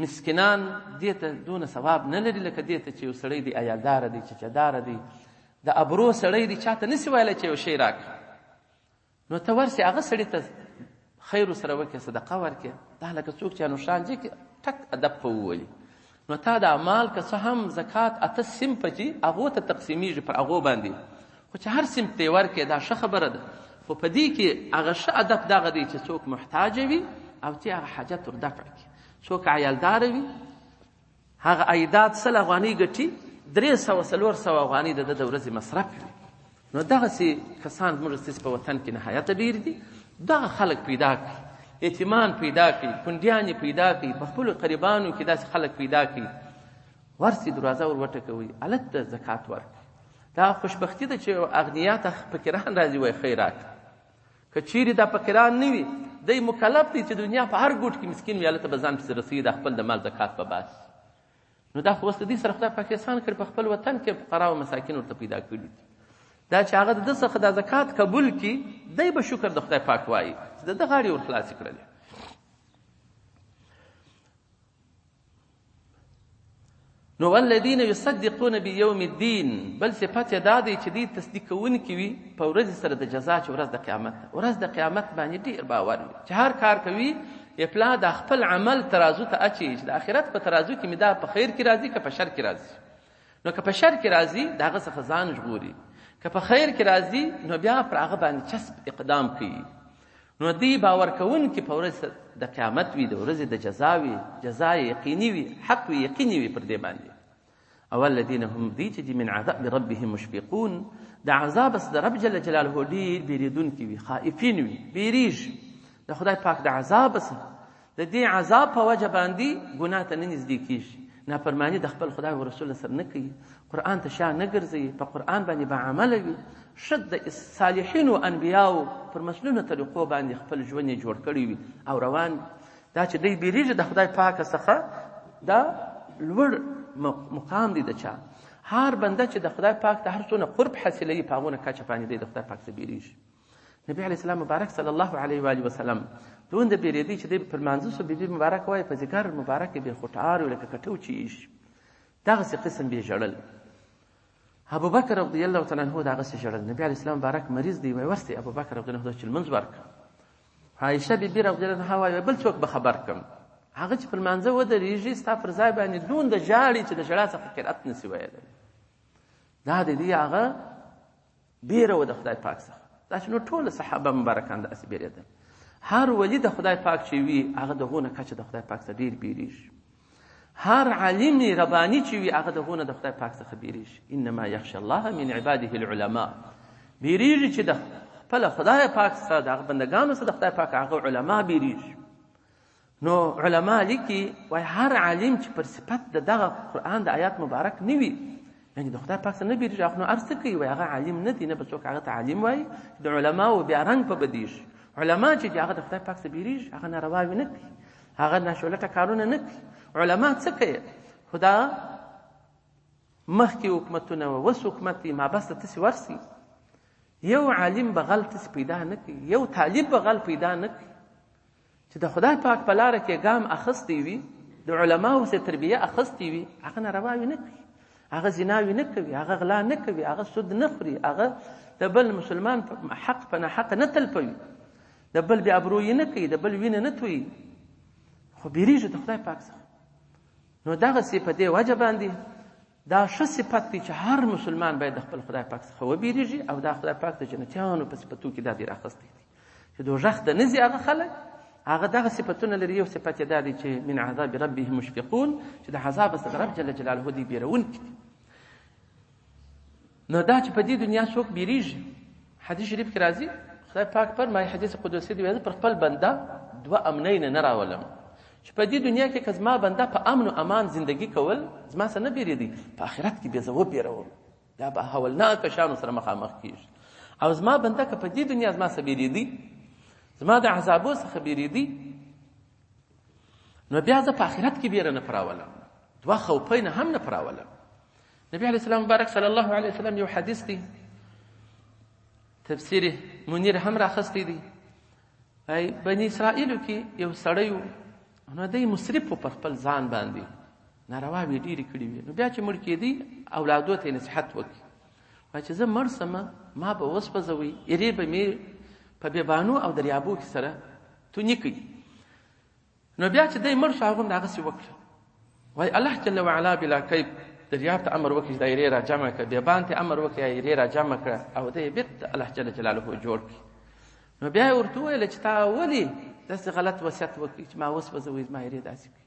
مسکینان دې ته دونه ثواب نه لري لکه دې ته چې یو سړی دی عیالداره دی چچهداره دی د ابرو سړی دی چاته نسي ویلی چې یو شی راکړه نو ته ورسې هغه سړي ته خیر سره وکړې صدقه ورکړې دا لکه څوک چې نوشانجي کې ټک ادب په وولي نو تا د اعمال که څه هم زکات 8 صنفه چې هغو ته تقسیمیږي پر هغو باندې خو چې هر صنف ته یې ورکړې دا ښه خبره ده خو په دې کې هغه ښه ادب دغه دی چې څوک محتاجه وي او چې هغه حاجت ور دفع کړي څوک عیالداره وي هغه عایدات 100 افغانۍ ګټي 300 افغانۍ د د ورځې مصرف وي نو دغسې کسان زموږ ستاسې په وطن کې نهایته ډېر دي دغه خلک پیدا کړي یتیمان پیدا کړي کونډیانې پیدا کړي په خپلو قریبانو کې داسې خلک پیدا کړي ورسې دروازه ور وټکوئ هلک ته زکات ورکړي دا خوشبختي ده چې اغنیا ته فقیران راځي وایي خیرات که چیرې دا فقیران نه وي دی مکلف دی چې دنیا په هر ګوټ کې مسکین وي هلته به ځان پسې رسوي د خپل د مال زکات په باس نو دا خو اوس د دې سره خدای پاک احسان کړي په خپل وطن کې فقرا او مساکین ورته پیدا کړي دي دا چې هغه د ده څخه دا زکات قبول کړي دی به شکر د خدای پاک وایي چې د ده غاړې ور خلاصې کړلې نو والذین یصدقون بیوم الدین بل صفت یې دا دی چې دوی تصدیق کوونکي وي په ورځې سره د جزا چې ورځ د قیامت ده ورځ د قیامت باندې ډېر باور وي چې هر کار کوي پلا د خپل عمل ترازو ته اچي چې د آخرت په ترازو کې مې دا په خیر کې راځي که په شر کې راځي نو که په شر کې راځي د هغه څخه ځان ژغوري که په خیر کې راځي نو بیا پر هغه باندې چسب اقدام کوي نو دی باور کوونکي په ورځ د قیامت وي د ورځې د جزا وي جزا یقیني وي حق وي یقیني وي پر دې باندې او الذین هم دی چې دي من عذاب ربهم مشفقون د عذاب د رب جل جلاله ډېر بیریدونکي وي خائفین وي بیریږي د خدای پاک د عذاب څخه د دې عذاب په وجه باندې ګناه ته نه نږدې کېږي نافرماني د خپل خدای او رسول سره نه کوي قرآن ته شا نه ګرځوي په قرآن باندې با عمله وي شد د صالحینو انبیاو پر مسلونو طریقو باندې خپل ژوند یې جوړ کړی وي او روان دا چې دی بیریږي د خدای پاک څخه دا لوړ مقام دی د چا هر بنده چې د خدای پاک ته هر څونه قرب حاصلوي په هغونه کچه باندې دی د خدای پاک څخه بیریږي نبی علیه السلام مبارک صلی الله علیه و آله وسلم دومره بیریدی چې دی پر منځه سو بیبي مبارک وایي په ذکر مبارک به خوټار لکه کټو چیش دغسې قسم به ژړل ابوبکر رضی الله تعالی عنه دغسې ژړل نبی علیه السلام مبارک مریض دی وایي ورسې ابوبکر رضی الله عنه چې لمونځ ورکړه عایشه بیبي رضی الله عنها وایي بل څوک به خبر کړم هغه چې پر منځه ودرېږي ستا پر ځای باندې دون د ژاړي چې د ژړا څخه قرأت نسي ویلی دا د دې هغه بیره و د خدای پاک څخه دا چې نو ټول صحابه مبارکان داسې بیرېدل هر ولی د خدای پاک چې وي هغه دغونه کچه د خدای پاک څخه ډېر بیریږي هر عالم رباني چې وي هغه دغونه د خدای پاک څخه بیریږي انما یخشى الله من عباده العلماء بیریږي چې د خپل خدای پاک څخه د هغه بندګانو څخه د خدای پاک هغه علما بیریږي نو علما لیکي وایي هر عالم چې پر صفت د دغه قرآن د آیات مبارک نه وي یعنې د خدای پاک څخه نه بیریږي هغه نو هر څه کوي وایي هغه عالم نه دی نه به څوک هغه ته عالم وایي د علماو بیا رنګ په بدیږي علما چې هغه د خدای پاک څخه بیریږي هغه نارواوې نه کوي هغه ناشولته کارونه نه کوي علما څه کوي خو دا مخکې حکومتونه اوس حکومت دی مابسته تاسې ورسي یو عالم به غل تاسې پیدا نه کوي یو طالب به غل پیدا نه کوي چې د خدای پاک په لاره کې ګام اخیستی وي د علماو څخه تربیه اخیستی وي هغه نارواوې نه کوي هغه زناوې نه کوي هغه غلا نه کوي هغه سود نه خوري هغه د بل مسلمان حق په ناحقه نه تلفوي د بل بې ابرویي نه کوي د بل وینه نه تویي خو بیریږي د خدای پاک څخه نو دغسې په دې وجه باندې دا ښه صفت دی چې هر مسلمان باید د خپل خدای پاک څخه وبیریږي او دا خدای پاک د جنتیانو په صفتو کې دا ډېر اخیستی دی چې دوژخ ته نه ځي هغه خلک هغه دغه صفتونه لري یو صفت یې دا دی چې من عذاب ربهم مشفقون چې د عذاب څخه رب جل جلاله دی بیرونکي دي نو دا چې په دې دنیا څوک بیریږي حدیث شریف کې راځي خدای پاک فرمایي حدیث قدسی دی پر خپل بنده 2 امنین نه راولم چې په دې دنیا کې که زما بنده په امن و امان زندگی کول زما څخه نه بیرېدی په آخرت کې بیا زه وبیروم دا به هولناکه شیانو سره مخامخ کېږي او زما بنده که په دې دنیا زما څخه بیرېدي زما د عذابو څخه بیرېدي نو بیا زه په آخرت کې بیره نه پراولم 2 خوفۍ نه هم نه پراولم نبی علیه السلام مبارک صلی الله علیه وسلم یو حدیث دی تفسیر منیر هم راخستی دی ای بنی اسرائیلو کې یو سړی و نو دی مصرف پر خپل ځان باندې نارواوې ډېرې کړې وې نو بیا چې مړ کېدی اولادو ته یې نصیحت وکړي وایي چې زه مړ سمه ما به وسپځوئ ایرې به مې په بیابانو او دریابو کې سره تونې کوي نو بیا چې دی مړ شو هغه هم دغسې وکړه وایي الله جل وعلا بلا کیف دریاب ته امر وکړي چې دا ایرې را جمع کړه بیابان ته امر وکړي ایرې را جمع کړه او دی بیرته الله جل جلاله جوړ کړي نو بیا یې ورته وویله چې تا ولې داسې غلط وصیت وکړي چې ما وسپځوئ زما ایرې داسې کړي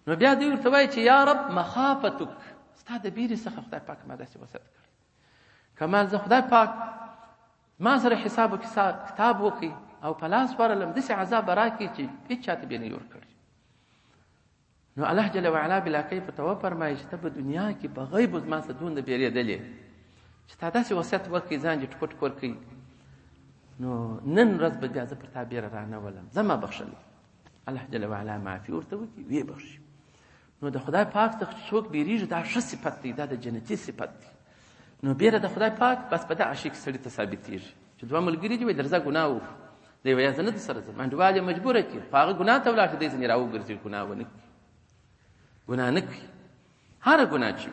نو بیا دوی ورته وایي چې یا رب مخافتک ستا د بیرې څخه خدای پاک ما داسې وصیت کړی که ما زه خدای پاک ما سره حساب و کتاب وکړي او په لاس ورلم داسې عذاب به راکړي چې هېڅ چا ته به نه جوړ کړي نو الله جل وعلا بلا کیف ته وفرمایي چې ته په دنیا کې په غیبو زما څخه دومره بیرېدلې چې تا داسې وصیت وکړي ځان دې ټکور ټکور کوي نو نن ورځ به بیا زه پر تا بیره رانولم زه ما بخښلی الله جل وعلا معافي ورته وکړي ویې بخښي نو د خدای پاک څخه چې څوک بیریږي دا ښه صفت دی دا د جنتي صفت دی نو بیره د خدای پاک بس په دغه شي کې سړي ته ثابتېږي چې 2 ملګري دي وایي درځه ګناه وکړو دی وایي زه نه درسره ځم انډیوال یې مجبوره کړي په هغه ګناه ته ولاړ چې دی ځینې راوګرځي ګناه ونه کړي ګناه نه کوي هره ګناه چې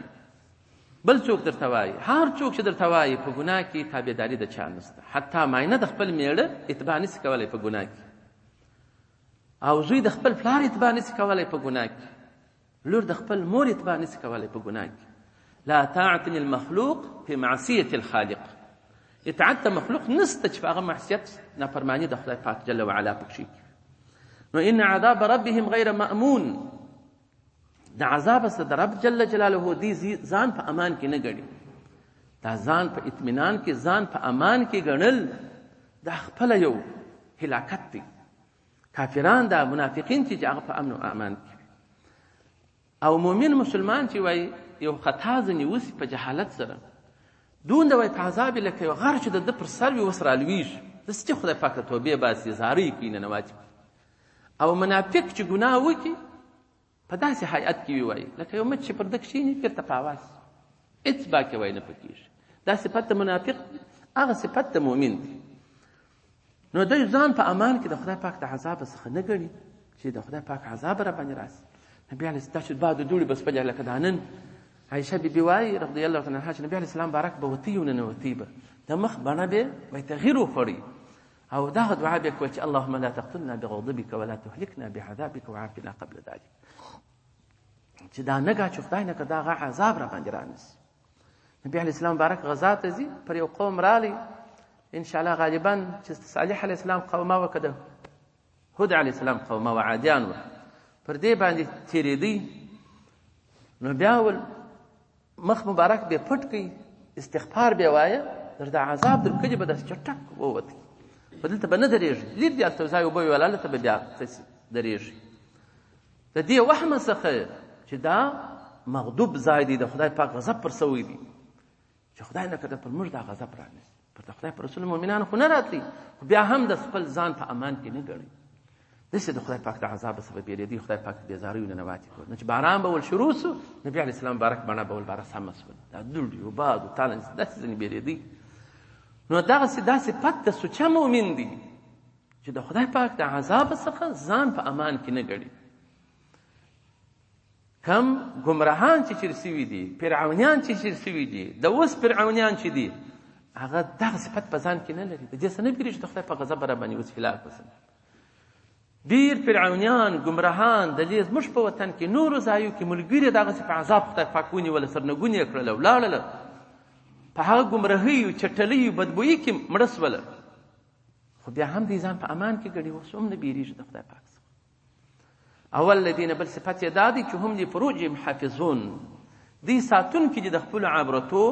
بل څوک درته وایي هر څوک چې درته وایي په ګناه کې تابعداري د چا نشته حتی ماینه د خپل میړه اتباع نشي کولی په ګناه کې او زوی د خپل پلار اتباع نشي کولی په ګناه کې لور د خپل مور اتباع نشي کولی په ګناه کې لا طاعة للمخلوق في معصية الخالق اطاعت د مخلوق نشته چې په هغه معصیت نافرماني د خدای پاک جل وعلا پکې نو ان عذاب ربهم غیر مأمون د عذاب سره د رب جل جلاله دی ځان په امان کې نه ګڼي دا ځان په اطمینان کې ځان په امان کې ګڼل دا خپل یو هلاکت دی کافران دا منافقین چې هغه په امن او امان کې او مؤمن مسلمان چې وایي یو خطا ځنې وسي په جهالت سره دون د وایي په عذاب لکه یو غر چې د ده پر سر وي اوس رالویږي داسې چې خدای پاک ته توبې باسي زارۍ کوي ننواتې او منافق چې ګناه وکړي په داسې حیات کې وایي لکه یو مچ چې پر ده کښېني بېرته په اواز هېڅ باکې وایي نه پکېږي دا صفت د منافق هغه صفت د مؤمن دی نو دوی ځان په امان کې د خدای پاک د عذاب څخه نه ګڼي چې د خدای پاک عذاب را باندې راسي نبي علیه السلام چې بعد د دوړې بس پجه لکه دا نن عایشه بیبي وایي رضی الله تعالی عنها چې نبي علیه السلام بارک به وتي وننوتي به د مخ بڼه به وایي تغییر وخوري او دغه دعا به کوي چې اللهم لا تقتلنا بغضبك ولا تهلكنا بعذابك وعافنا قبل ذلك چې دا نګه چې خدای نه که دا هغه عذاب را باندې رانیسي نبي عليه السلام مبارک غزا ته ځي، پر یو قوم رالی ان شاء الله غالبا چې صالح علیه السلام قومه وکړه، هود علیه السلام قومه و عادیان و، پر دې باندې تېرېدی. نو بیا ول مخ مبارک به پټ کړي، استغفار به وایه، در د عذاب در کلي به داسې چټک ووتې، په دلته به نه درېږي، لیر دې هلته ځای اوبه ویول، هلته به بیا درېږي. د دې وهمه څخه چې دا مغضوب ځای دی، د خدای پاک غضب پر سوی دی، چې خدای نه کړه پر موږ دا غضب رانیسي، پر د خدای پر رسول مؤمنانو خو نه راتلی، خو بیا هم د خپل ځان په امان کې نه ګڼي. داسې د خدای پاک د عذاب څخه بېرېدي، خدای پاک بېزاریو نه نواتې کړو. نو چې باران به ول شروع سو، نبي علیه السلام مبارک بڼه به ول باره سمه سول، دا دوړې و باد و تاله داسې ځینې بېرېدي. نو دغسې دا صفت د سوچه مؤمن دی چې د خدای پاک د عذاب څخه ځان په امان کې نه ګڼي. کم ګمراهان چې چیر سوي دي، فرعونیان چې چیر سوي دي، د اوس فرعونیان چې دي، هغه دغه صفت په ځان کې نه لري، د دې څه نه بیرېږي چې د خدای په غضب به راباندې اوس هلاک وسم. ډېر فرعونیان ګمراهان د دې زموږ په وطن کې نورو ځایو کې ملګري دغسې په عذاب خدای پاک ونیوله، سرنګون یې کړله، ولاړله په هغه ګمراهیو چټلیو بدبویي کې مړه سوله، خو بیا هم دې ځان په امان کې ګڼي، اوس هم نه بیرېږي د خدای پاک څخه. اول الذین بل صفت یې دا دی چې هم لفروجهم حافظون، دوی ساتونکي دي د خپلو عورتو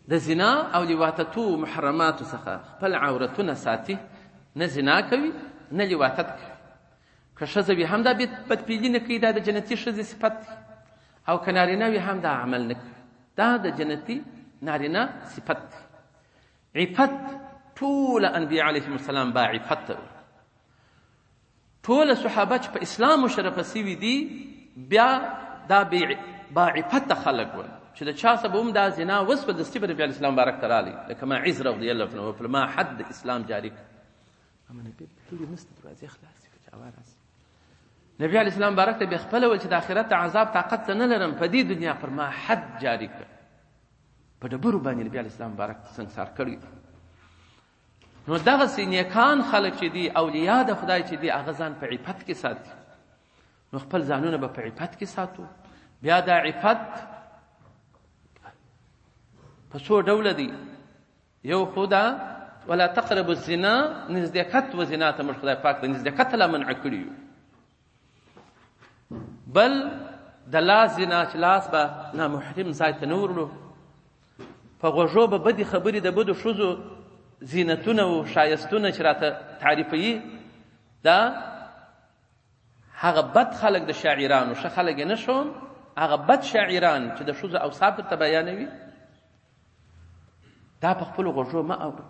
د زنا او لواطتو محرماتو څخه، خپل عورتونه ساتي، نه زنا کوي نه لواطت کوي. که ښځه وي هم دا بدپیلي نه کوي، دا د جنتي ښځې صفت دی، او که نارینه وي هم دا عمل نه کوي، دا د جنتي نارینه صفت دی. عفت ټول انبیا علیهم السلام با عفت ته ټول صحابه چې په اسلام مشرفه سوي دي، بیا دا با عفته خلک ول چې د چا سبب هم دا زنا وسوه، دستي به نبي علیه السلام مبارک ته رالی، لکه ماعز رضی الله عنه په ما حد اسلام جاری کړ. اما نبي ټولې نسته دروازې خلاصې کړه چې هوا راسي. نبي علیه السلام مبارک ته بیا خپله ویل چې د آخرت د عذاب طاقت زه نه لرم، په دې دنیا پر ما حد جاری کړ. په ډبرو باندې نبي علیه السلام مبارک سنګسار کړی. نو دغسې نیکان خلک چې دي، اولیا د خدای چې دي، هغه ځان په عفت کې ساتي. نو خپل ځانونه به په عفت کې ساتو. بیا دا عفت په څو ډوله دی. یو خو دا ولا تقربوا الزنا، نزدېکت و زنا ته موږ خدای پاک د نزدېکت لا منع کړي یو. بل د لاس زنا چې لاس به نامحرم ځای ته نه ورلو، په غوږو به بدې خبرې د بدو ښځو زینتونه و شایستونه چې راته تعریفوي، دا هغه بد خلک د شاعرانو، ښه خلک یې نه شوم، هغه بد شاعران چې د ښځو اوصاف درته بیانوي، دا په خپلو غوږو مه اورئ،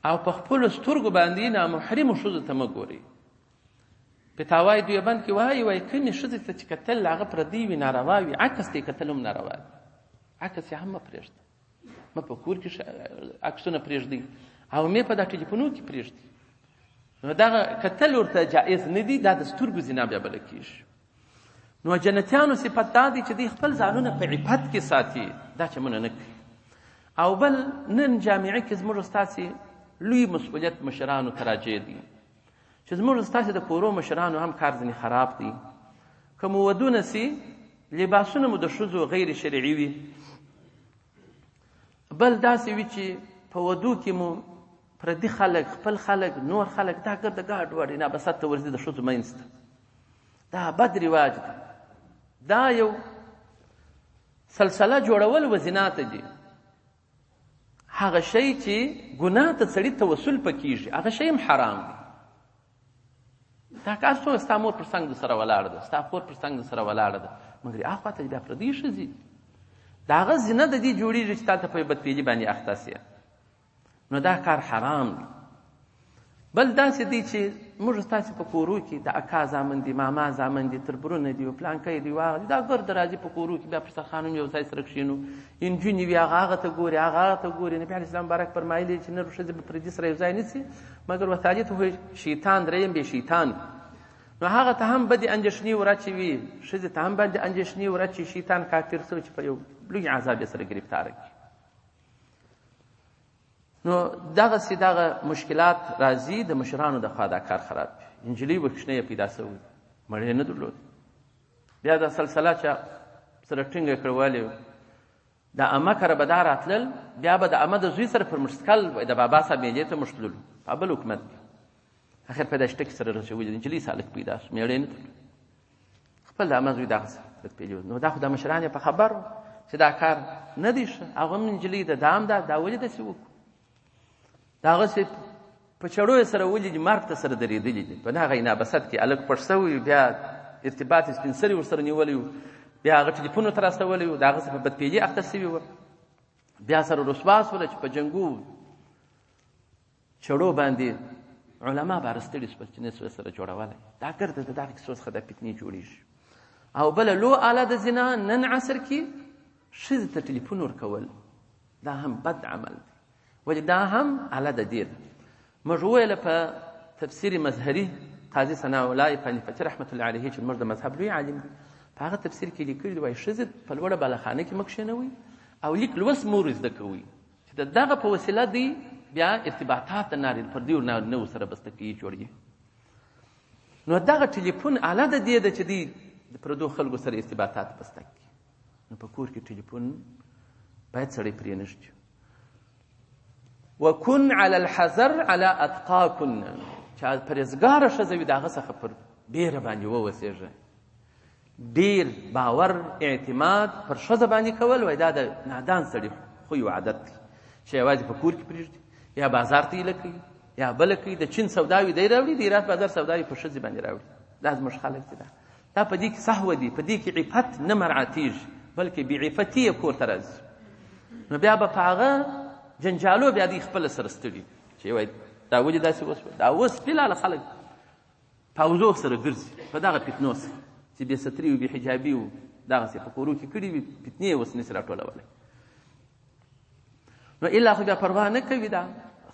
او په خپلو سترګو باندې نامحرمو ښځو ته مه ګورئ. فتاوای دیوبند کې وایي کومې ښځې ته چې کتل هغه پردي وي، ناروا وي، عکس ته یې کتل هم ناروا وي، عکس یې هم مه پرېږده، مه په کور کې عکسونه پرېږدئ، او مې په دا ټلیفونو کې پرېږدئ. نو دغه کتل ورته جایز نه دي، دا د سترګو زنا بیا بله کېږي. نو جنتیانو صفت دا دی چې دوی خپل ځانونه په عفت کې ساتي، دا چمونه نه کوي. او بل نن جامعه کې زموږ ستاسې لوی مسؤلیت مشرانو ته راجع دي، چې زموږ ستاسې د کورو مشرانو هم کار ځینې خراب دي. که مو ودونه سي، لباسونه مو د ښځو غیر شرعي وي، بل داسې وي چې په ودو کې مو پردي خلک، خپل خلک، نور خلک، دا ګرده ګاډ وړي نابسط ته ورځي د ښځو منځ ته، دا بد رواج دی. دا یو سلسله جوړول و زنا ته دي. هغه شی چې ګناه ته سړي توسل پکېږي، هغه شی هم حرام دی. دا کار څو ستا مور پر څنګ د سره ولاړه ده، ستا خور پر څنګ د سره ولاړه ده، مګر هاخوا ته بیا پردي ښځې، د هغه زینه د دې جوړېږي چې تا ته په بدپیلي باندې اخته سي، نو دا کار حرام دی. بل داسې دی چې موږ ستاسې په کورو کې د اکا زامن دي، ماما زامن دي، تربرونه دي، پلانکی دي، واغه دي، دا ګرد راځي په کورو کې، بیا پر سرخانو یو ځای سره کښېنو، نجونې وي، هغه ته ګوري، هغه ته ګوري. نبي علیه السلام مبارک فرمایلي چې نر ښځې به پردي سره یو ځای نیسي، مګر وثالثه شیطان، دریم به شیطان. نو هغه ته هم بدې اندېښنې ورچوي، ښځې ته هم باندې اندېښنې ورچوي، شیطان کافر سوی چې په یو لوی عذاب یې سره ګرفتاره کړي. نو دغسې دغه مشکلات راځي د مشرانو د خوا، دا کار خراب دی. نجلۍ و کوچنۍ پیدا سوی، مړی نه درلود، بیا دا سلسله چا سره ټینګه کړه، ولې د عمه کره به دا راتلل، بیا به د عمه د زوی سره پر مشتکل د بابا صاحب میلې ته موږ تللو په بل حکومت کې. اخر په دې شټکي سره رسولي د نجلۍ سالک پیدا شو، میړه نه تللو. خپل د عمه زوی دغسې پیلو. نو دا خو د مشران یې په خبر چې دا کار نه دی ښه، هغه هم نجلۍ ده، دا هم دا ولې داسې وکړو؟ د هغسې په چړو یې سره ولې مرګ ته سره درېدلي دي. په هغه انابسط کې هلک پټ شوی، بیا ارتباط سپین سري ورسره نیولی و، بیا هغه ټلیفون ورته راستولی و، د هغه څه په بدپیلي اخته شوي وه، بیا سره رسوا شوله چې په جنګو چړو باندې علما به راستړي شول چې نه سوی سره جوړولی. دا ګرده د دغه کیسو څخه دا فتنې جوړېږي. او بله لو آله د زنا نن عصر کې ښځې ته ټلیفون ورکول، دا هم بد عمل دی، ولې دا هم آله د دې ده. موږ وویله په تفسیر مظهري قاضي ثناء الله پنجپتي رحمت الله علیه چې زموږ د مذهب لوی عالم دی، په هغه تفسیر کې لیکلي دي وایي ښځې په لوړه بالخانه کې مه کښېنوئ او لیک لوست مور زده کوئ چې د دغه په وسیله دی بیا ارتباطات د فردي او نارینهو سره بسته کېږي جوړېږي. نو دغه ټلیفون آله د دې ده چې دی د پردو خلکو سره ارتباطات بسته کړي. نو په کور کې ټلیفون باید سړی پرې نه ږدي. وکن علی الحذر علی اتقاکن، چې پرهیزګاره ښځه وي د هغه څخه پر بیره باندې ووسېږه. ډېر باور اعتماد پر ښځه باندې کول وایي دا د نادان سړي خوی و عادت دی چې یوازې په کور کې پرېږدي، یا بازار ته ایله کوي، یا بله کوي. د چین سوداوي دی راوړي، د هرات بازار سوداوي په ښځې باندې راوړي. دا زموږ خلک دي. دا په دې کې سهوه دي، په دې کې عفت نه مراعاتېږي، بلکې بې عفتي یې کور ته راځي. نو بیا به په هغه جنجالو بیا دوی خپله سره ستړي چې وایي دا ولې داسې وسوه. دا اوس فلحاله خلک پاوزو سره ګرځي په دغه فتنو سره چې بې ستري و بې حجابي و دغسې په کورو کې کړي وي، فتنې یې اوس نسي راټولولی. نو الا خو بیا پروا نه کوي، دا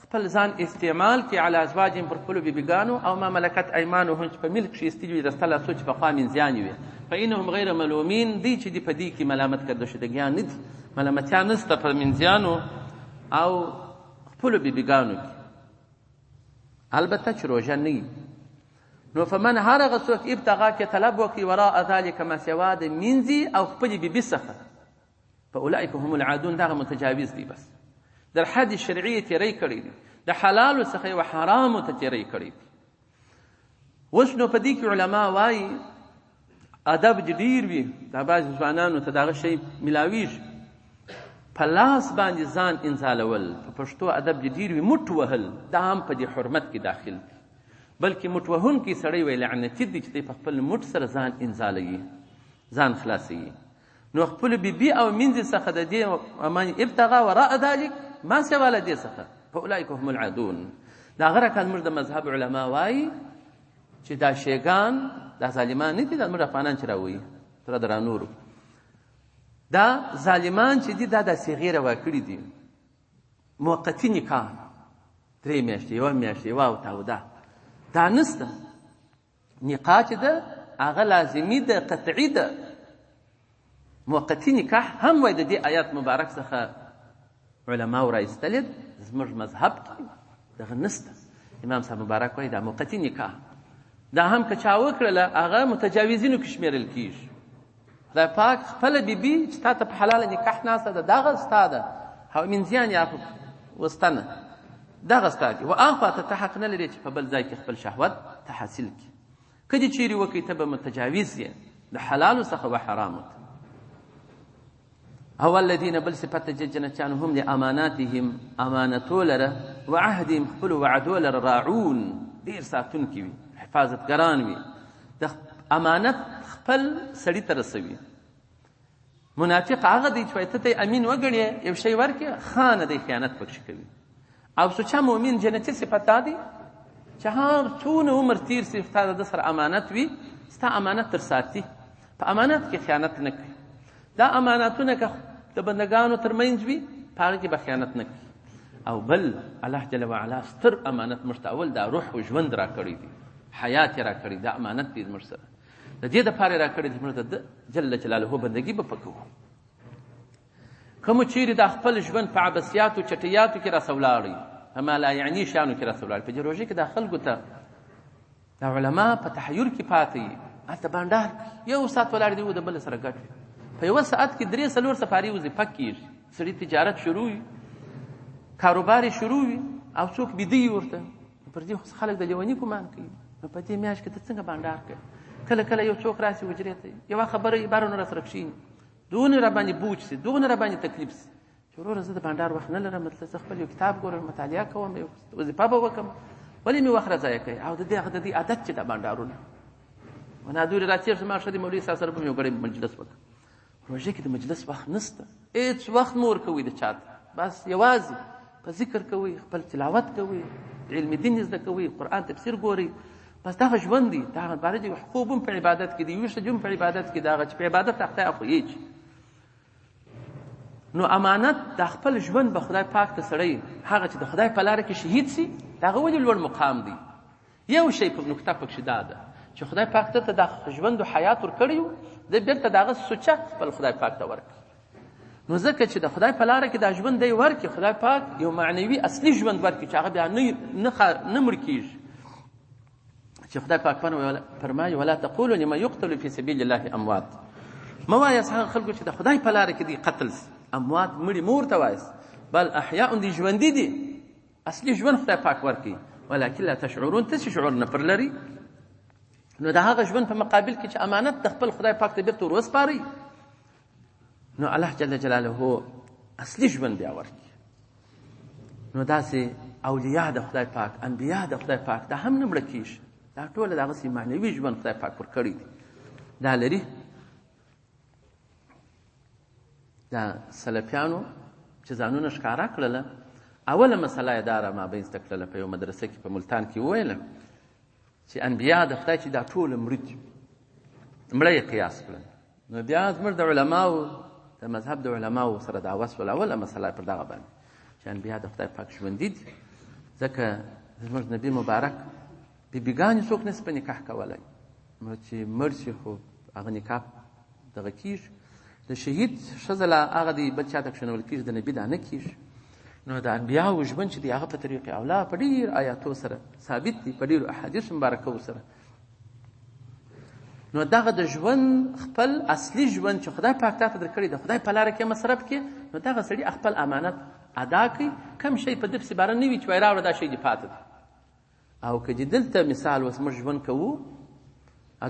خپل ځان استعمال کړي علی ازواجهم پر خپلو بیبیګانو او ما ملکت ایمانهم چې په ملک کښې ایستلي وي د ستا لاسو چې پخوا منځیانې وي. فانهم غیر ملومین، دی چې دي په دې کې ملامت کرده شدګیان نه دي، ملامتیا نشته په منځیانو او خپلو بیبیګانو کې، البته چې روژه نه وي. نو فمن هر هغه څوک ابتغا چې طلب وکړي وراء ذلک ما سوا د منځي او خپلې بیبي څخه، فاولئک هم العادون، دغه متجاوز دي، بس در حد شرعي تیری کړی دي، د حلالو څخه یو حرامو ته تیری کړی دي. اوس نو په دې کې علما وایي ادب چې ډېر وي، دا بعضې ځوانانو ته دغه شی میلاویږي، په لاس باندې ځان انځالول، په پښتو ادب چې ډېر وي، مټ وهل، دا هم په دې حرمت کې داخل دي. بلکې مټ وهونکی سړی وایي لعنتي دی چې دی په خپل مټ سره ځان انځالوي، ځان خلاصوي. نو خپلو بیبي او منځې څخه د دې من ابتغا وراء ذلک ما سوا له دې څخه فاولئک هم العادون. د هغه رکان زموږ د مذهب علما وایي چې دا شیګان دا ظالمان نه دي، دا زموږ افغانان چې راوایي تر د رانورو، دا ظالمان چې دي دا د صیغې روا کړي دي. موقتي نکاح 3 میاشتې، 1 میاشت، 1 او تاوده، دا نسته. نکاح چې ده هغه لازمي ده، قطعي ده. موقتي نکاح هم وایي د دې آیات مبارک څخه علماو را ایستلې، زموږ مذهب کې دغه نسته. امام صاحب مبارک وایي دا موقتي نکاح دا هم که چا وکړله هغه متجاوزینو کې شمېرل کېږي. خدای پاک خپله بیبي چې تا ته په حلاله نکاح ناسته ده دغه ستا ده، او منځیان یا وسطنه دغه ستا دي. و اخوا ته حق نه لري چې په بل ځای کې خپل شهوت ته حاصل کړي. که دې چیرې وکړي ته به متجاوز یې د حلالو څخه و حرامو ته. او الذین بل صفت جنتیانو هم لاماناتهم امانتو لره و عهدهم خپلو وعدو لره راعون، ډېر ساتونکي وي، حفاظتګران وي، د امانت خپل سړي ته رسوي. منافق هغه دی چې وایي ته ته امین وګڼې یو شی ورکړې، خانه دی، خیانت پکښې کوي. او سوچه مؤمن جنتي صفت دا دی چې هر څونه عمر تیر سي ستا د سره امانت وي، ستا امانت تر ساتي، په امانت کې خیانت نه کوي. دا امانتونه که د بندګانو ترمنځ وي په هغه کې به خیانت نه کوي. او بل الله جل وعلا ستر امانت موږ ته اول دا روح او ژوند را کړی دی، حیات را کړی، دا امانت دی موږ سره، د دې دپاره را کړی چې موږ ته د جل جلاله بندګي به پکوو. کوم چیرې د خپل ژوند په عبثیاتو چټیاتو کې راسولاړي، اما لا یعنی شانو کې راسولاړي. په جروژې کې د خلکو ته د علما په تحیر کې پاتې وي، هلته بانډار یو ساعت ولاړ دی و د بل سره ګډ وي، په یوه ساعت کې 3-4 سفاري وظیفه کېږي. سړي تجارت شروع وي، کاروبار یې شروع وي او څوک بیده وي ورته، پر دې خلک د لیوني ګمان کوي. نو په دې میاشت کې ته څنګه بانډار کوې؟ کله کله یو څوک راسي حجرې ته، یوه خبره یې بارونه راسره کښېني، دونه راباندې بوج سي، دونه راباندې تکلیف سي چې وروره زه د بانډار وخت نه لرم، مطلب زه خپل یو کتاب ګورم، مطالعه کوم، یو وظیفه به وکړم، ولې مې وخت راضایع کوي؟ او د دې عادت چې د بانډارونه ونادورې راتېر شو، ما ښه د مولوي صاحب سره به مې یو ګړی مجلس وکړ. روژه کې د مجلس وخت نشته، هېڅ وخت مه ورکوئ د چا ته، بس یوازې په ذکر کوئ، خپل تلاوت کوئ، علم دین زده کوئ، قرآن تفسیر ګورئ، بس دغه ژوند دی. دغه باره دی خوب هم په عبادت کې دی، ویښته هم په عبادت کې دی، هغه چې په عبادت اخته خو هېڅ. نو امانت د خپل ژوند به خدای پاک ته سړی هغه چې د خدای په لاره کې شهید سي، د هغه ولې لوړ مقام دی. یو شی په نکته پکښې دا ده چې خدای پاک ته د ژوند و حیات ورکړی و، د بېرته د هغه سوچه خپل خدای پاک ته ورکړي. نو ځکه چې د خدای په لاره کې دا ژوند دی ورکړي، خدای پاک یو معنوي اصلي ژوند ورکړي چې هغه بیا نه مړ کېږي. چې خدای پاک فرمایي ولا تقولوا لمن یقتل فی سبیل الله اموات، مه وایاست هغه خلکو چې د خدای په لاره کې دی قتل سي، اموات مړي مه ورته وایاست، بل احیاء دي ژوندي دي، اصلي ژوند خدای پاک ورکړي، ولکن لا تشعرون، تاسې شعور نه پر لري. نو د هغه ژوند په مقابل کې چې امانت د خپل خدای پاک ته بېرته ور وسپارئ، نو الله جل جلاله اصلي ژوند بیا ورکړي. نو داسې اولیا د خدای پاک، انبیا د خدای پاک دا هم نه مړه کېږي، دا ټوله دغسې معنوي ژوند خدای پاک ورکړی دی. دا لري دا سلفیانو چې ځانونه ښکاره کړله، اوله مسله یې دا رامابینځته کړله، په یو مدرسه کې په ملتان کې وویله چې انبیا د خدای چې دا ټوله مړه دي، مړه یې قیاس کړل. نو بیا زموږ د علماو د مذهب د علماو سره دا وصول، اوله مسله پر دغه باندې چې انبیا د خدای پاک ژوندي دي، ځکه زموږ نبي مبارک بیبیګانې څوک نسي په نکاح کولی، نو چې مړ شي خو هغه نکاح دغه کېږي، د شهید ښځه لا هغه دی بل چا ته کښېنول کېږي، د نبي دا نه کېږي. نو د انبیاو ژوند چې دی هغه په طریق اولا په ډېر آیاتو سره ثابت دی، په ډېرو احادیثو مبارکو سره. نو دغه د ژوند خپل اصلي ژوند چې خدای پاک تا ته درکړی د خدای په لاره کې مصرف کړي، نو دغه سړي خپل امانت ادا کړي، کم شی په ده پسې باره نه وي چې وایي راوړه دا شی دې پاته دی. او که چې دلته مثال اوس موږ ژوند کوو،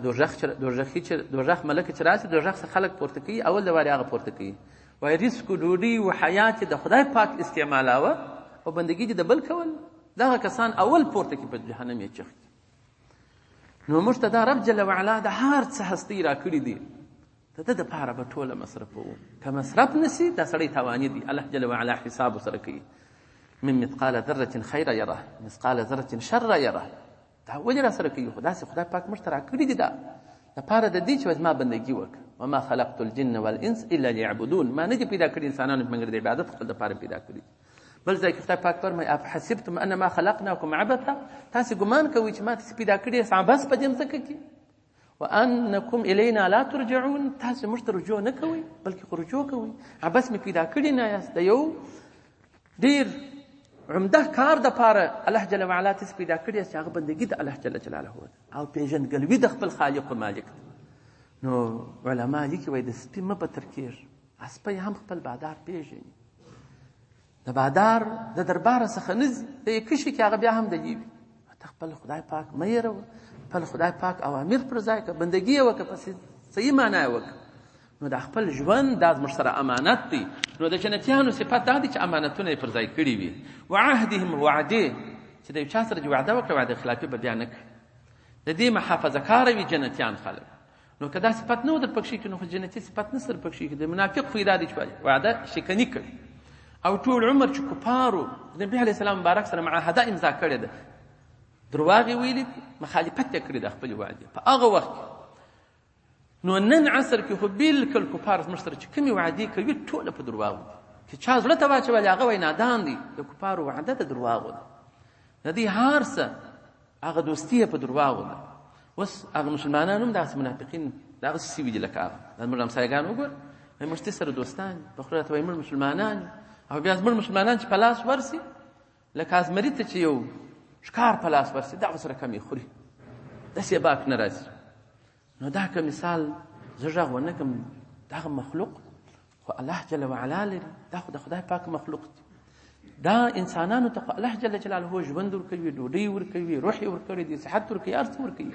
دوزخ ملکه چې راشي، دوزخ څخه خلک پورته کوي، اول د وارې هغه پورته کوي، وایي رزق و ډوډۍ و حیات د خدای پاک استعمالاوه او بندګي دې د بل کول، دغه کسان اول پورته کوي، په جهنم یې چخ. نو موږ ته دا رب جل وعلا د هر څه هستۍ راکړي دي، د ده دپاره به ټوله مصرفوو، که مصرف نه سي دا سړی تاواني دي، الله جل وعلا حساب ورسره کوي. من مثقال ذرة خیر یره، مثقال ذرة شر یره، دا ولې را سره کوي؟ خو داسې خدای پاک موږ ته راکړي دي، دا دپاره د دې چې زما بندګي وکړه. وما خلقت الجن والانس الا ليعبدون، ما نه دي پیدا کړي انسانانو مګر د عبادت خپل دپاره پیدا کړي. بل ځای کې خدای پاک فرمایي افحسبتم انما خلقناکم عبثا، تاسې ګمان کوئ چې ما تاسې پیدا کړي یاست عبث په دې مځکه کې، وانکم الینا لا ترجعون، تاسې موږ ته رجوع نه کوئ بلکې خو رجوع کوئ، عبث مې پیدا کړي نه یاست، د یو ډېر عمده کار دپاره الله جل وعلا تاسې پیدا کړي یاست چې هغه بندګي د الله جل جلاله ده او پېژندګلوي د خپل خالق و مالک ده. نو علما لیکي وایي د سپي مه بتر کېږي، سپی هم خپل بادار پېژني، د بادار د درباره څخه نه ځي، د یې کشي کې هغه بیا هم د یې وي. ته خپل خدای پاک مه یېروه، خپل خدای پاک اوامر پر ځای کړه، بندګي یې وکړه، په صحیح معنا یې وکړه. نو دا خپل ژوند دا زموږ سره امانت دی. نو د جنتیانو صفت دا دی چې امانتونه یې پر ځای کړي وي. وعهدهم، وعدې چې د یو چا سره چې وعده وکړه وعده خلافي به بیا نه کړي، د دې محافظه کاره وي جنتیان خلک. نو که دا صفت نه و در پکښې کړي نو خو جنتي صفت نه سره پکښې کړي. د منافق خو یې دا دی چې وعده شکني کړي او ټول عمر چې کفارو نبي علیه السلام مبارک سره معاهده امضا کړې ده، درواغ یې ویلي دي، مخالفت یې کړې ده خپلې وعدې په هغه وخت کې. نو نن عصر کې خو بالکل کفار زموږ سره چې کومې وعدې کوي ټوله په درواغو دي، چې چا زړه ته واچولې هغه وایي نادان دي، د کفارو وعده د درواغو ده، د دې هر څه هغه دوستي یې په درواغو ده. اوس هغه مسلمانان هم داسې منافقین دغسې سوي دي لکه هغه زموږ همسایګان وګوره، وایي موږ سره دوستان په خوله راته وایي موږ مسلمانان، او بیا زموږ مسلمانان چې په لاس ورسي لکه ازمري ته چې یو ښکار په لاس ورسي دغه سره کم یې خوري، داسې یې باک نه راځي. نو دا که مثال زه غږ ونه کړم دغه مخلوق خو خو الله جل وعلا لري، دا خو د خدای پاک مخلوق دی. دا انسانانو ته خو الله جل جلاله ژوند ورکوي، ډوډۍ ورکوي، روح یې ورکړی دی، صحت ورکوي، هر څه ورکوي،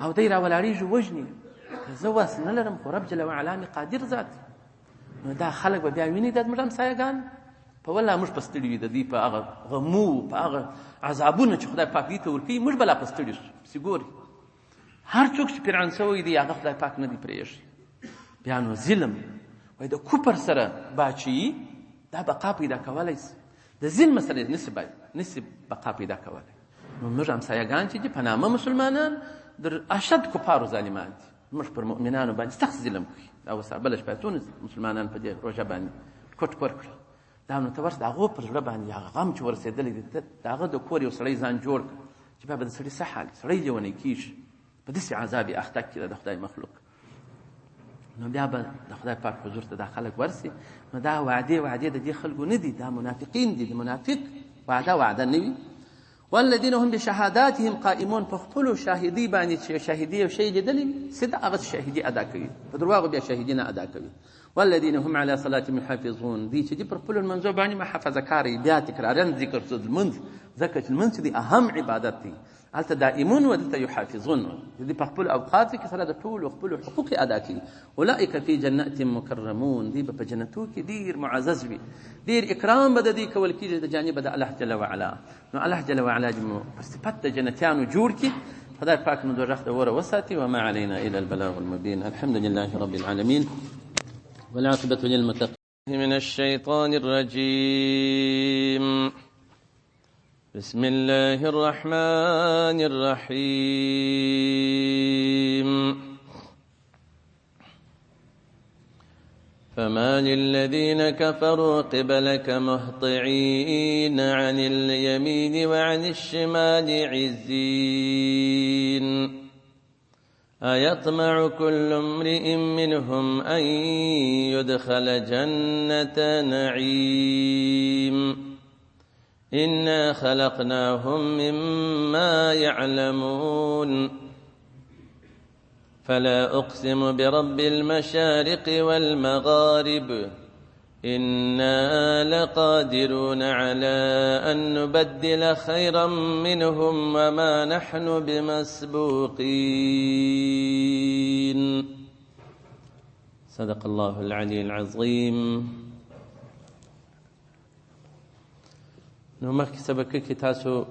او دی راولاړېږي وژني. که زه وس نه لرم خو رب جل وعلا مې قادر ذات. نو دا خلک به بیا ویني دا زموږ همسایهګان په والله موږ په ستړي وي د دوی په هغه غمو، په هغه عذابونو چې خدای پاک دوی ته ورکوي، موږ به لا په ستړي شو. پسې ګوري هر څوک چې پیران سوی دی هغه خدای پاک نه دی پرېږدي. بیا نو ظلم وایي د کفر سره باچي دا بقا پیدا کولی شي، د ظلم سره نسي بقا پیدا کولی. نو موږ همسایهګان چې دي په نامه مسلمانان در اشد کفار و ظالمان دي، موږ پر مؤمنانو باندې سخت ظلم کوي. دا اوس بله شپه څونه مسلمانان په دې روژه باندې کوټ کور کړل. دا نو ته ورس د هغو پر زړه باندې هغه غم چې ورسېدلی دی، د هغه د کور یو سړی ځان جوړ کړ چې بیا به د سړي څه حال، سړی لیونی کېږي په داسې عذاب اخته کې د خدای مخلوق. نو بیا به د خدای پاک حضور ته دا خلک ورسي. نو دا وعدې د دې خلکو نه دي، دا منافقین دي. د منافق وعده نه وي. والذین هم بشهاداتهم قائمون، په خپلو شاهدي باندې چې شاهدي یو شی لیدلی وي سده هغه شاهدي ادا کوي، په درواغو بیا شاهدي نه ادا کوي. والذین هم على صلاتهم يحافظون، دي چې دي پر خپلو لمنځو باندې محافظه کار. بیا تکرارا ذکر شو لمونځ، ځکه چې لمونځ دي اهم عبادت دی. هلته دائمون و دلته یحافظون، دي په خپلو اوقاتو کې سره د ټولو خپلو حقوق ادا کوي. اولئک فی جنات مکرمون، دي به په جنتو کې ډیر معزز وي، ډیر اکرام به د دوی کول کېږي د جانبه د الله جل وعلا. نو الله جل وعلا دې مو په صفت د جنتیانو جوړ کړي. خدای پاک مو دوزخ د وره وساتي. وما علينا الا البلاغ المبين. الحمد لله رب العالمين والعاقبة للمتقين. من الشيطان الرجيم. بسم الله الرحمن الرحيم. فما للذين كفروا قبلك مهطعين عن اليمين وعن الشمال عزين أيطمع كل امرئ منهم أن يدخل جنة نعيم إنا خلقناهم مما يعلمون فلا أقسم برب المشارق والمغارب إنا لقادرون على أن نبدل خيرا منهم وما نحن بمسبوقين. صدق الله العلي العظيم. نو مخکې سبق کې تاسو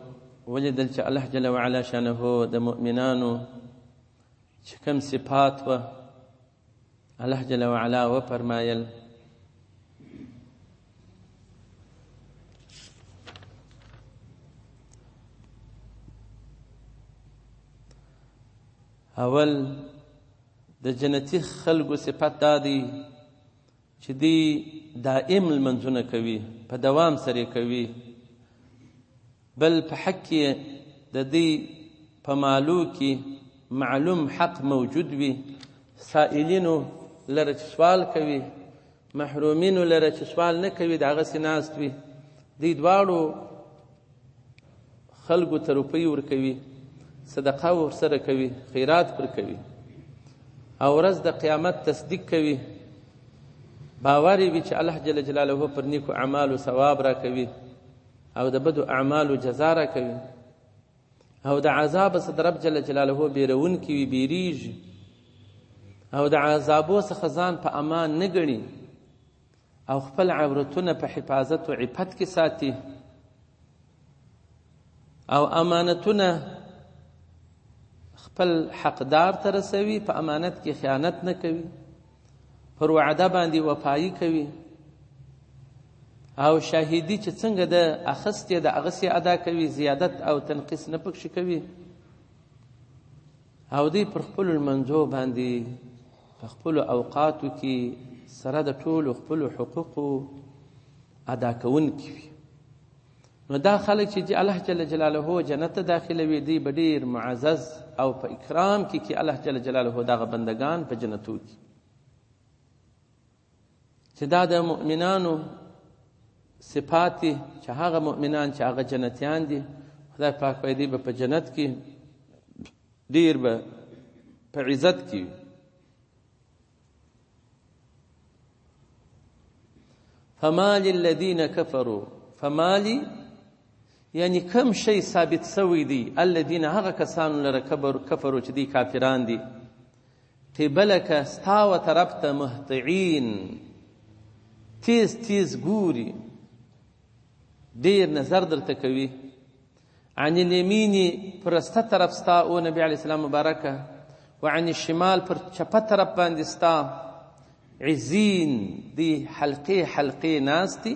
ولیدل چې الله جل وعلا شانه د مؤمنانو چې کوم صفات و الله جل وعلا وفرمایل اول د جنتی خلقو صفت دا دی چې دی دائم المنځونه کوي، په دوام سره کوي، بل په حق کې د دې په مالو کې معلوم حق موجود وي، سائلینو لره چې سوال کوي، محرومینو لره چې سوال نه کوي د هغسې ناست وي. دوی دواړو خلکو ته روپۍ ورکوي، صدقه ورسره کوي، خیرات پر کوي، او ورځ د قیامت تصدیق کوي، باور یې وي چې الله جل جلاله پر نیکو اعمالو ثواب را کوي او د بدو اعمالو جزا را کوي، او د عذاب څخه د رب جل جلاله بیرونکي وي، بیریږي، او د عذابو څخه ځان په امان نه ګڼي، او خپل عورتونه په حفاظت و عفت کې ساتي، او امانتونه خپل حقدار ته رسوي، په امانت کې خیانت نه کوي، پر وعده باندې وفایي کوي، او شاهدی چې څنګه د اخستې د هغسې ادا کوي، زیادت او تنقیص نه پکښې کوي، او دوی پر خپلو لمنځو باندې په خپلو اوقاتو کې سره د ټولو خپلو حقوقو ادا کوونکي وي. نو دا خلک چې الله جل جلاله جنت ته داخلوي، دوی به ډېر معزز او په اکرام کې الله جل جلاله دغه بندگان په جنتو کې چې دا د مؤمنانو صفات دي، چې هغه مؤمنان چې هغه جنتیان دي، خدای پاک وایي دوی به په جنت کې ډېر به په عزت کې وي. فمال الذين كفروا فمالي یعنی کم شی ثابت سوی دی الذین هغه کسانو لره کفرو چې دی کافران دي قبلک ستا و طرف ته مهطعین تیز تیز ګوري ډیر نظر درته کوي عن الیمین پر استه طرف ستا او نبی علیه السلام مبارکه وعن الشمال پر چپه طرف باندې ستا عزین دی حلقې حلقې ناستی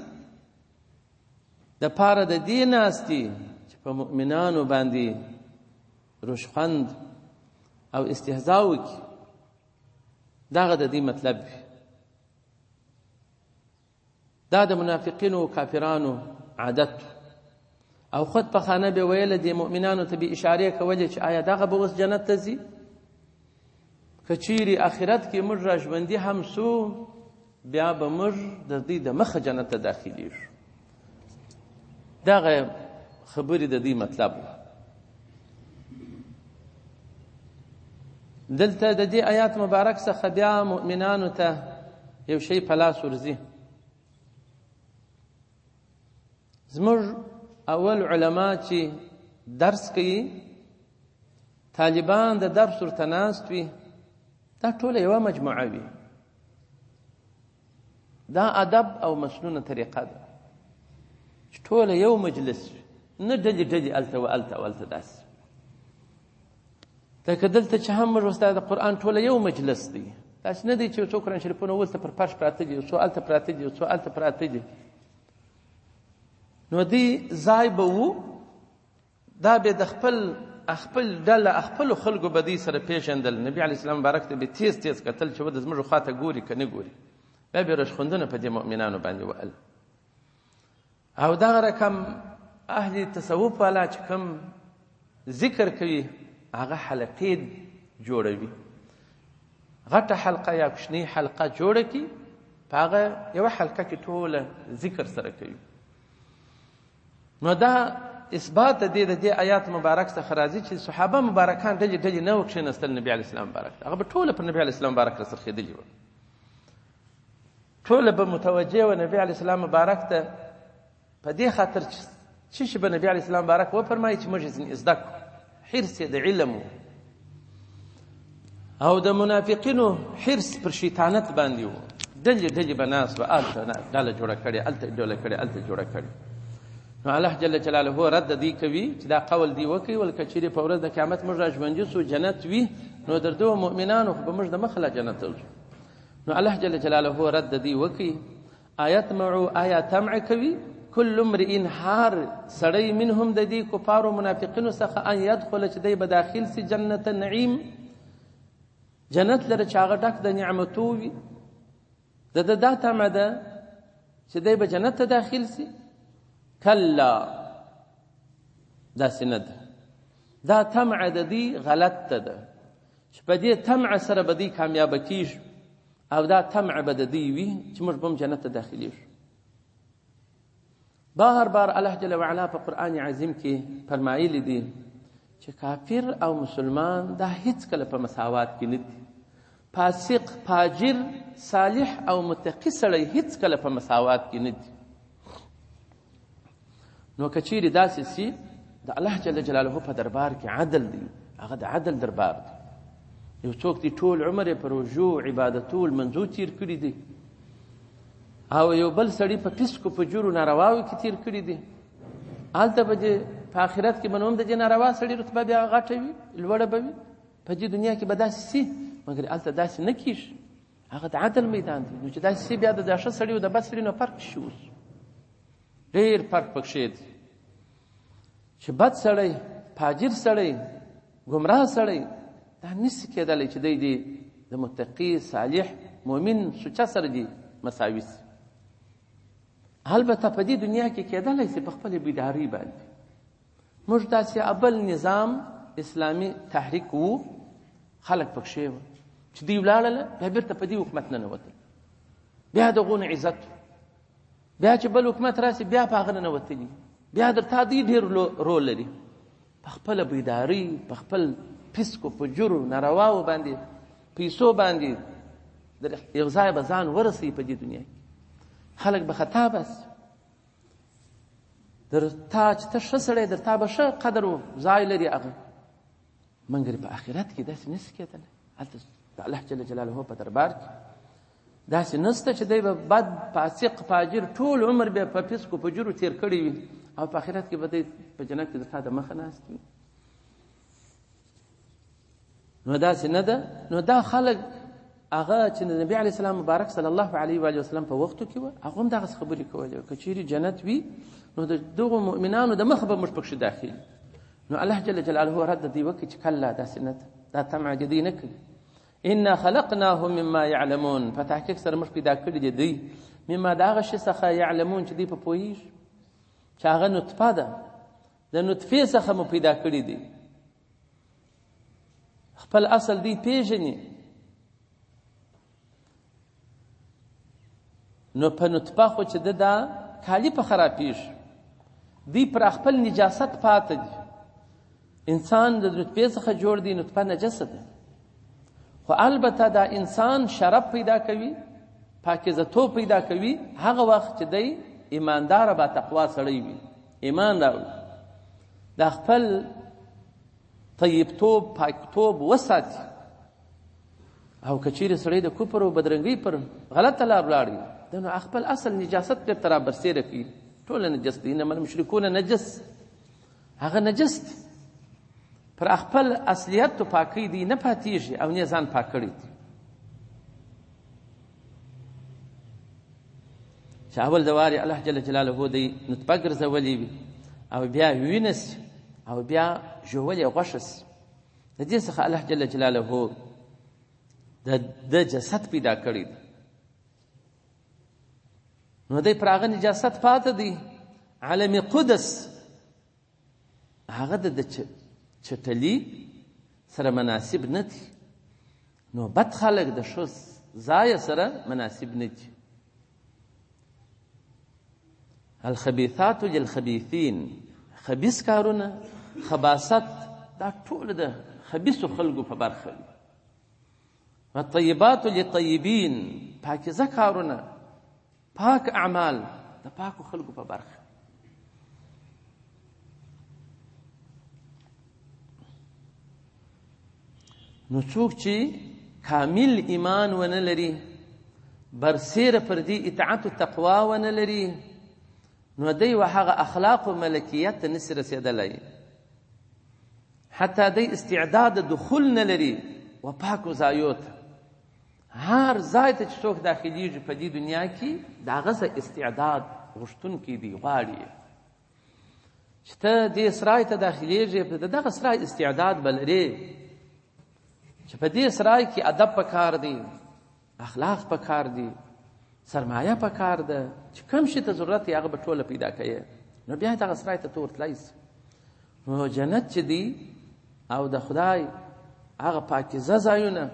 د پاره د دې ناستی چې په مؤمنانو باندې رشخند او استهزاء وکړي دغه د دې مطلب وي دا د منافقینو او کافرانو عادت او خود په خانه به ویل د مؤمنانو ته به اشاره کولې چې آیا دغه به اوس جنت ته ځي کچيري آخرت کې موږ راژوندي هم سو بیا به موږ د دې د مخه جنت ته داخليږو دغه خبرې د دې مطلب دلته د دې آیات مبارک څخه بیا مؤمنانو ته یو شی په لاس ورځي زموږ اول علما چې درس کوي طالبان د درس ورته ناست وي دا ټوله یوه مجموعه وي دا ادب او مسنونه طریقه ده چې ټوله یو مجلس وي نه ډلې ډلې هلته و هلته و هلته داسې لکه دلته چې هم موږ استاد د قرآن ټوله یو مجلس دی داسې نه دی چې یو څو قرآن شریفونه ولته پر فرش پراته دي یو څو هلته پراته دي یو څو هلته پراته دي نو دی ځای به و دا به د خپل ډله خپلو خلکو به دې سره پېژندل نبي علیه السلام مبارک ته به تیز تیز کتل چې ود زموږ خواته ګوري که نه ګوري بیا به رشخندونه په دې مؤمنانو باندې وهل او دغه رقم اهل تصوف والا چې کوم ذکر کوي هغه حلقې جوړوي غټه حلقه یا کوچنۍ حلقه جوړه کړي په هغه یوه حلقه کې ټوله ذکر سره کوي نو دا اثبات د دې آیات مبارک څخه راځي چې صحابه مبارکان ډلې ډلې نه وکښېنستل نبي علیه السلام مبارک هغه به ټوله پر نبي علیه السلام مبارک راڅرخېدلي وه ټوله به متوجه وه نبي علیه السلام مبارک ته په دې خاطر چې شي به نبي علیه السلام مبارک وفرمایي چې موږ ځینې زده کړو حرص یې د علم او د منافقینو حرص پر شیطانت باندې و ډلې ډلې به ناست به هلته ډله جوړه کړې هلته ډله کړې هلته جوړه کړې نو الله جل جلاله رد دی کوي چې دا قول دی وکړي ولکه چیرې په ورځ د قیامت موږ راژوندي سو جنت وي نو در دغو مؤمنانو خو به موږ د مخه له جنت ته ځو نو الله جل جلاله رد دی وکړي آیا طمع کوي کل امرئ هر سړی منهم د دې کفارو منافقینو څخه ان یدخل چې دی به داخل سي جنت نعیم جنت لره چې هغه ډک د نعمتو وي د ده دا طمع ده چې دی به جنت ته داخل سي کلا داسې نه ده دا طمع د دې غلط ده چې په دې طمع سره به دوی کامیابه کیږي او دا طمع به د دوی وي چې موږ به هم جنت ته داخلیږو بار بار الله جل وعلا په قرآن عظیم کې فرمایلی دي چې کافر او مسلمان دا هیڅ کله په مساوات کې نه دي فاسق فاجر صالح او متقی سړی هیڅ کله په مساوات کې نه دي نو کچیرې داسې سي د الله جل جلاله په دربار کې عدل دی هغه د عدل دربار دی یو څوک دی ټول عمر یې په رجوع عبادتو لمنځو تیر کړي دي او یو بل سړي په فسقو په جورو نارواوو کې تیر کړي دي هلته به په آخرت کې به نو هم د دې ناروا سړي رتبه بیا غټه وي لوړه به وي په دې دنیا کې به داسې سي مګر هلته داسې نه کېږي هغه د عدل میدان دی نو چې داسې سي بیا د ښه سړي او د بد سړي نو فرق شي اوس ډېر فرق پکښې دی چې بد سړی فاجر سړی ګمراه سړی دا نشي کېدلی چې دی د متقي صالح مؤمن سوچه سره دی مساوي سي البته په دې دنیا کې کېدلی سي په خپلې بیداري باندې موږ داسې اول نظام اسلامي تحریک وو خلک پکښې وو چې دوی ولاړله بیا بېرته په دې حکومت نه ننوتل بیا د هغو نه عزت بیا چې بل حکومت راسي بیا په هغه ننوتلي بیا درته دوی ډېر رول لري په خپله بیداري په خپل فسقو فجورو نارواو باندې پیسو باندې یو ځای به ځان ورسوي په دې دنیا کې خلک به خطا بس در تا چې ته ښه سړی در تا به ښه قدر و ځای لري هغه مګر په آخرت کې داسې نشي کېدلی هلته د الله جل جلاله په دربار کې داسې نشته چې دی به بد فاسق فاجر ټول عمر به په فسقو فجورو تېر کړی وي او په آخرت کې به دی په جنت کې د تا د مخه ناست وي نو داسې نه ده نو دا خلک هغه چې د نبي علیه السلام مبارک صلی الله علیه و وسلم په وختو کې وه هغه هم دغسې خبرې کولې که چیرې جنت وي نو د دغو مؤمنانو د مخه به موږ پکښې داخل نو الله جل جلاله رد دی وکړي چې کله داسې نه ده دا طمع جدي نه کوي انا خلقناهم مما يعلمون په تحقیق سره موږ پیدا کړي دي دوی مما د هغه شي څخه یعلمون چې دوی په پوهېږي چې هغه نطفه ده د نطفې څخه مو پیدا کړي دي خپل اصل دی پیژني نو په نطفه خو چې دا کالي په خرابېږي دی پر خپل نجاست پاتې دي انسان د نطفې څخه جوړ دی نطفه نجسه ده خو البته دا انسان شرف پیدا کوي پاکیزه‌توب پیدا کوي هغه وخت چې دی ایماندار با تقوا سړی وي ایمان راوړي دا خپل طیبتوب پاکتوب وساتي او که چیرې سړی د کفر او بدرنګۍ پر غلطه لار ولاړ وي نو خپل اصل نجاست بېرته را برسېره کوي ټوله نجس دي انما المشرکون نجس هغه نجس دي پر خپل اصلیت تو پاکی دی نه پاتېږي او نه ځان پاک کړي دي چې اول د وارې الله جل جلاله دی نطفه ګرځولې وي او بیا وینه سي او بیا ژولې غوښه سي د دې څخه الله جل جلاله د جسد پیدا کړی دی نو دی پر هغه نجاست پاتې دی عالم قدس هغه د چټلي سره مناسب نه دي نو بد خلک د ښه ځای سره مناسب نه دي الخبيثات للخبيثين خبيث کارونه خباثت دا ټول د خبيثو خلقو په برخه وي والطيبات للطيبين پاکیزه کارونه پاک اعمال د پاکو خلقو په برخه نو څوک چې کامل ایمان ونه لري برسیره پر دې اطاعت او تقوا ونه لري نو دی وهغه اخلاق او ملکیت ته نسي رسېدلی حتی دی استعداد دخول نه لري و پاکو ځایو ته هر ځای ته چې څوک داخلیږي په دې دنیا کې د هغه څه استعداد غوښتونکی دی غواړي چې ته دې سرای ته داخلیږي د دغه سرای استعداد به لرې چې په دې سرای کې ادب پکار دی اخلاق پکار دی سرمایه پکار ده چې کوم شي ته ضرورت یې هغه به ټوله پیدا کوي نو بیا دغه سرای ته ورتلی سي نو جنت چې دی او د خدای هغه پاکیزه ځایونه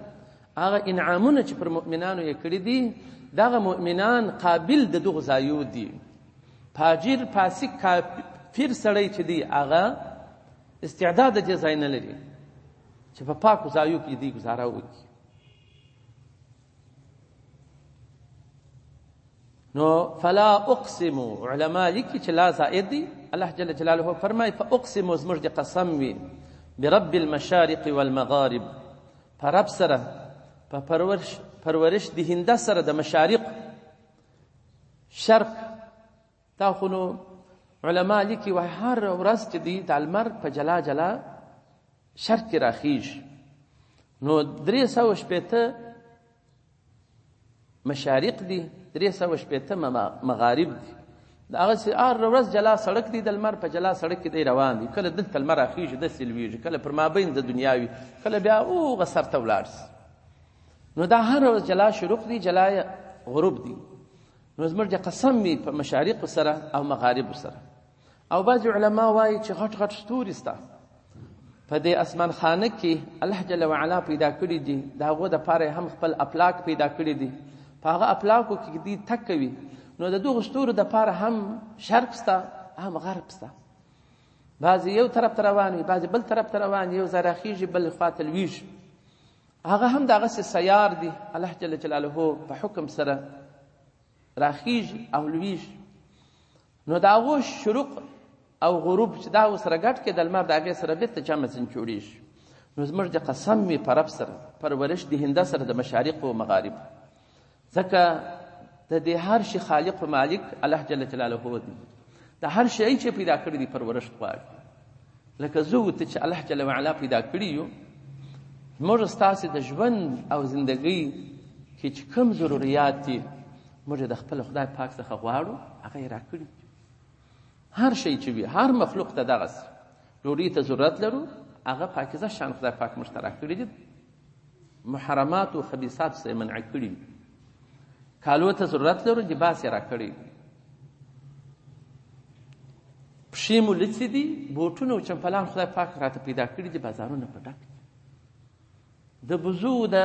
هغه انعامونه چې پر مؤمنانو یې کړي دي دغه مؤمنان قابل د دغو ځایو دي فاجر فاسق کافر سړی چې دی هغه استعداد د دې ځای نه لري چې په پاکو ځایو کې دی گزاره وکړي نو فلا اقسم علماء لیکي چې لا زائد دی الله جل جلاله فرمای فاقسم زموږ د قسم وي برب المشارق والمغارب فرب سره په پرورش د هند سره د مشارق شرق تا خو نو علماء لیکي وای هر ورځ چې دی د لمر په جلا جلا شرق کې راخیږي نو 360 مشارق دي 360 مغارب دي دا هغه هر ورځ جلا سړک دی د لمر په جلا سړک کې دی روان دي کله دلته لمر راخیږي داسې لویږي کله پر مابین د دنیا وي کله بیا اوغه سر ته ولاړ سي نو دا هر ورځ جلا شروق دي جلا غروب دي نو زموږ د قسم وي په مشارق سره او مغارب سره او بعض علما وایي چې غټ غټ ستوري سته په دې اسمان خانه کې الله جل وعلا پیدا کړي دي د هغو دپاره هم خپل افلاک پیدا کړي دي په هغه افلاکو کې دی تک کوي نو د دغو ستورو دپاره هم شرق سته هم غرب سته بعضې یو طرف ته روان وي بعضې بل طرف ته روان یو ځای راخیږي بل خوا ته لویږي هغه هم دغسې سیار دي الله جل جلاله په حکم سره راخیږي او لویږي. نو د هغو شروق او غروب چې دا ورسره ګډ کې د لمر د هغې سره بېرته جمع ځین جوړېږي. نو زموږ د قسم وي په رب سره، پرورش د هنده سره د مشارق و مغارب، ځکه د دې هر شي خالق و مالک الله جل جلاله دی. د هر شی چې پیدا کړی دی پرورش غواړي. لکه زه و ته چې الله جل وعلا پیدا کړي یو، موږ ستاسې د ژوند او زندګۍ کې چې کوم ضروريات دي موږ د خپل خدای پاک څخه غواړو، هغه یې راکړي. هر شی چې وي، هر مخلوق ته دغسې ډوډۍ ته ضرورت لرو، هغه پاکیزه شان خدای پاک موږ ته راکړي دي. محرمات و خبیثات څخه یې منع کړي. کالو ته ضرورت لرو، لباس یې راکړی. پښې مو لڅې دي، بوټونه او چمپلان خدای پاک راته پیدا کړي دي، بازارونه په ډک دي. د بزو د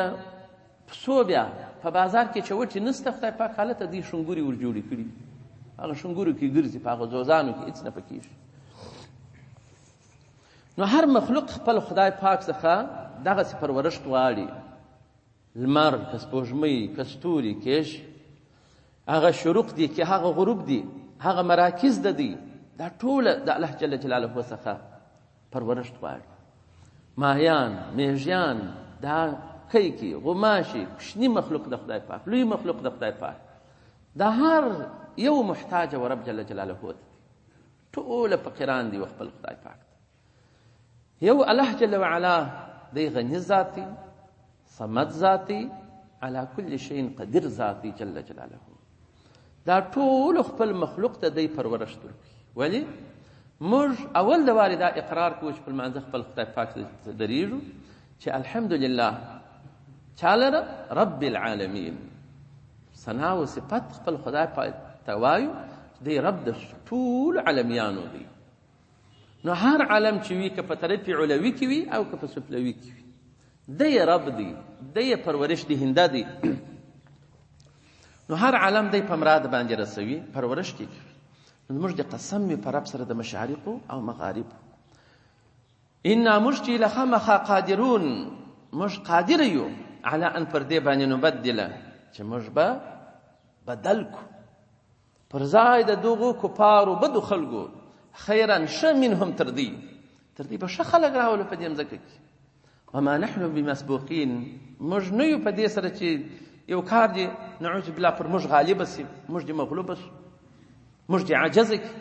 پسو بیا په بازار کې چوټې نسته، خدای پاک هلته دوی شونګوري ور جوړې کړي دي. هغه شونګورو کې ګرځي، په هغه زوزانو کې هېڅ نه پکېږي. نو هر مخلوق خپل خدای پاک څخه دغسې پرورش غواړي. لمر که سپوږمۍ که ستوري کېش، هغه شروق دي که هغه غروب دي، هغه مراکز ده دي، دا ټوله د الله جل جلاله څخه پرورش غواړي. ماهیان، میږیان، دا کیکي، غوماشي، کوچني مخلوق د خدای پاک، لوی مخلوق د خدای پاک، دا هر یو محتاج و رب جل جلاله ته. ټوله فقیران دي و خپل خدای پاک ته. یو الله جل وعلا دی غني ذاتي، صمد ذاتي، على كل شيء قدیر ذاتي جل جلاله. دا ټول خپل مخلوق ته دی پرورش ورکوي. ولی موږ اول د وارې دا اقرار کوو چې په لمانځه خپل خدای پاک ته درېږو چې الحمدلله چا لره؟ رب العالمین. ثنا و صفت خپل خدای پاک ته وایو چې دی رب د ټول عالمیانو دی. نو هر عالم چې وي، که په طرف علوي کې وي او که په سفلوي کې وي، دی رب دی، دی پرورش دی هنده دی. نو هر عالم دی په مراد باندې رسوي، پرورش کې کوي. نو موږ د قسم وي په رب سره د مشارقو او مغاربو. انا موږ چې لخامخا قادرون، موږ قادر یو على ان پر دې باندې نبدله چې موږ به بدل کو پر ځای د دغو کفارو بدو خلکو خیرا ښه منهم تر دې به ښه خلک راولو په دې مځکه کې. وما نحن بمسبوقین، موږ نه یو په دې سره چې یو کار دی نعوذ بالله پر موږ غالب سي، موږ دې مغلوب سو، موږ دې عاجز کی،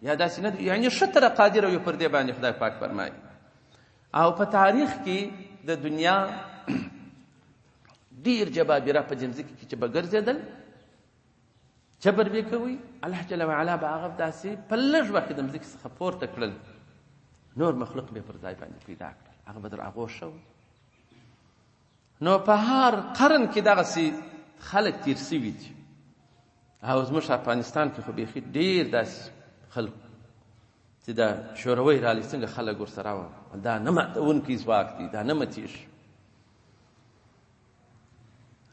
یا داسې نه. یعنی ښه تر قادر یو پر دې باندې خدای پاک فرمایي. او په تاریخ کې د دنیا ډیر جبابره په ځمکه کې چې به ګرځېدل، جبر به کوي، الله جل وعلا به هغه داسې په لږ وخت د ځمکې څخه پورته کړل، نور مخلوق به پر ځای باندې پیدا کړل، هغه به در هغو شو. نو په هر قرن کې دغسې خلک تیر سوي دي. او زموږ افغانستان کې خو بیخي ډېر داسې خلک چې دا شوروي رالی څنګه خلک ورسره وه، دا نه ماتونکی ځواک دی، دا نه ماتېږي.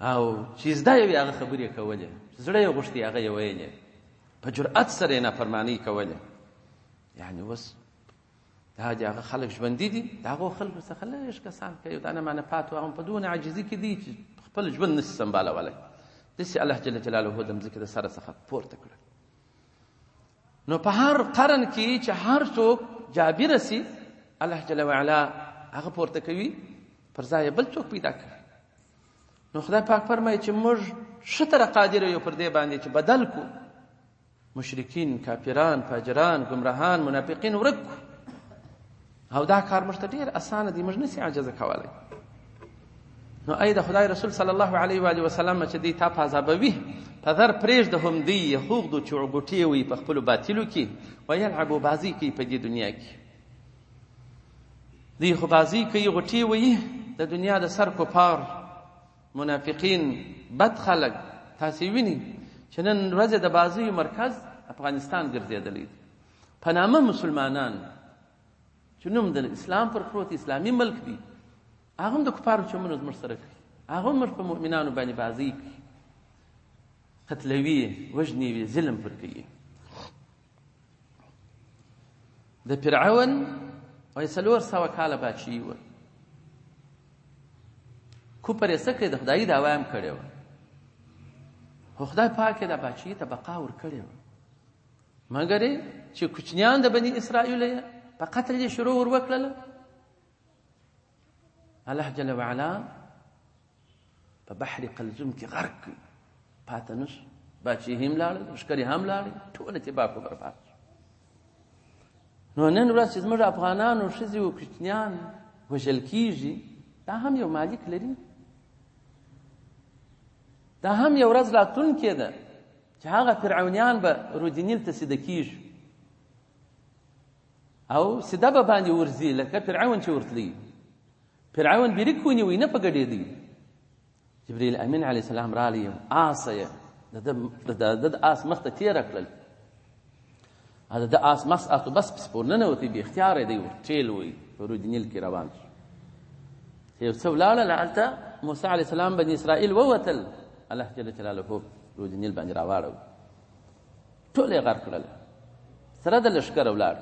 او چې زده یې وي هغه خبرې کولې، زړه یې غوښتي هغه یې ویلې، په جرأت سره یې نافرماني کولې. یعنې اوس دا هغه خلک ژوندي دي، د هغو خلکو څخه لږ کسان کوي دا نه معنه پات و هغه په دونه عاجزي کې دي چې خپل ژوند نشي سنبالولی. داسې الله جل جلاله د مځکې د سره څخه پورته کړل. نو په هر قرن کې چې هر څوک جابره سي، الله جل وعلا هغه پورته کوي، پر ځای بل څوک پیدا کوي. نو خدای پاک فرمایي چې موږ ښه تره قادر یو پر دې باندې چې بدل کو مشرکین، کافران، فاجران، ګمراهان، منافقین ورک کو. او دا کار موږ ته ډېر اسانه دی، موږ نسي عاجزه کولی. نو ای د خدای رسول صلی الله علیه و آله وسلم چې دی تا په عذابوي، په در پرېږده هم دی یخوږدو چې عګوټې وي په خپلو باطلو کې، ویلعبو بازي کوي په دې دنیا کې. دی خو بازي کوي، غوټې وي د دنیا د سر کفار، منافقین، بد خلک. تاسې وینئ چې نن ورځې د بازیو مرکز افغانستان ګرځېدلی دی، په نامه مسلمانان چې نوم د اسلام پر پروت اسلامي ملک دی، هغه هم د کفارو چمونه زموږ سره کوي، هغه هم په مؤمنانو باندې بازي کوي، قتلوي، وژني، ظلم پر کوي. د فرعون وایي 400 کاله بادشاهي وه، کفر یې څه کړی؟ د خدایي دعوا هم کړې وه. خو خدای پاک یې د باچهي ته بقا ورکړې وه مګر چې کوچنیان د بني اسرائیلو یې په قتل یې شروع ور وکړله الله جل وعلا په بحر قلزم کې غرق کړي پاته نه شو باچهي هم لاړل لښکرې هم لاړې ټوله تباه کړو برباد نو نن ورځ چې زموږ افغانانو ښځې او کوچنیان وژل کېږي دا هم یو مالک لري دا هم یو ورځ راتلونکې ده چې هغه فرعونیان به رود نیل ته سیده کېږي او سیده به باندې ورځي لکه فرعون چې ورتلی فرعون بریک ونیوی نه په ګډېدی جبریل امین علیه السلام رالی آسه یې د آس مخ ته تېره کړل د آس مخ آسو بس پسې پور ننوتی بې اختیاره دی ټیل وی په رود نیل کې روان شو یو څه ولاړل هلته موسی علیه السلام بني اسرائیل ووتل الله جل جلاله رود نیل باندې راواړو ټول یې غرق کړل سره د لښکره ولاړ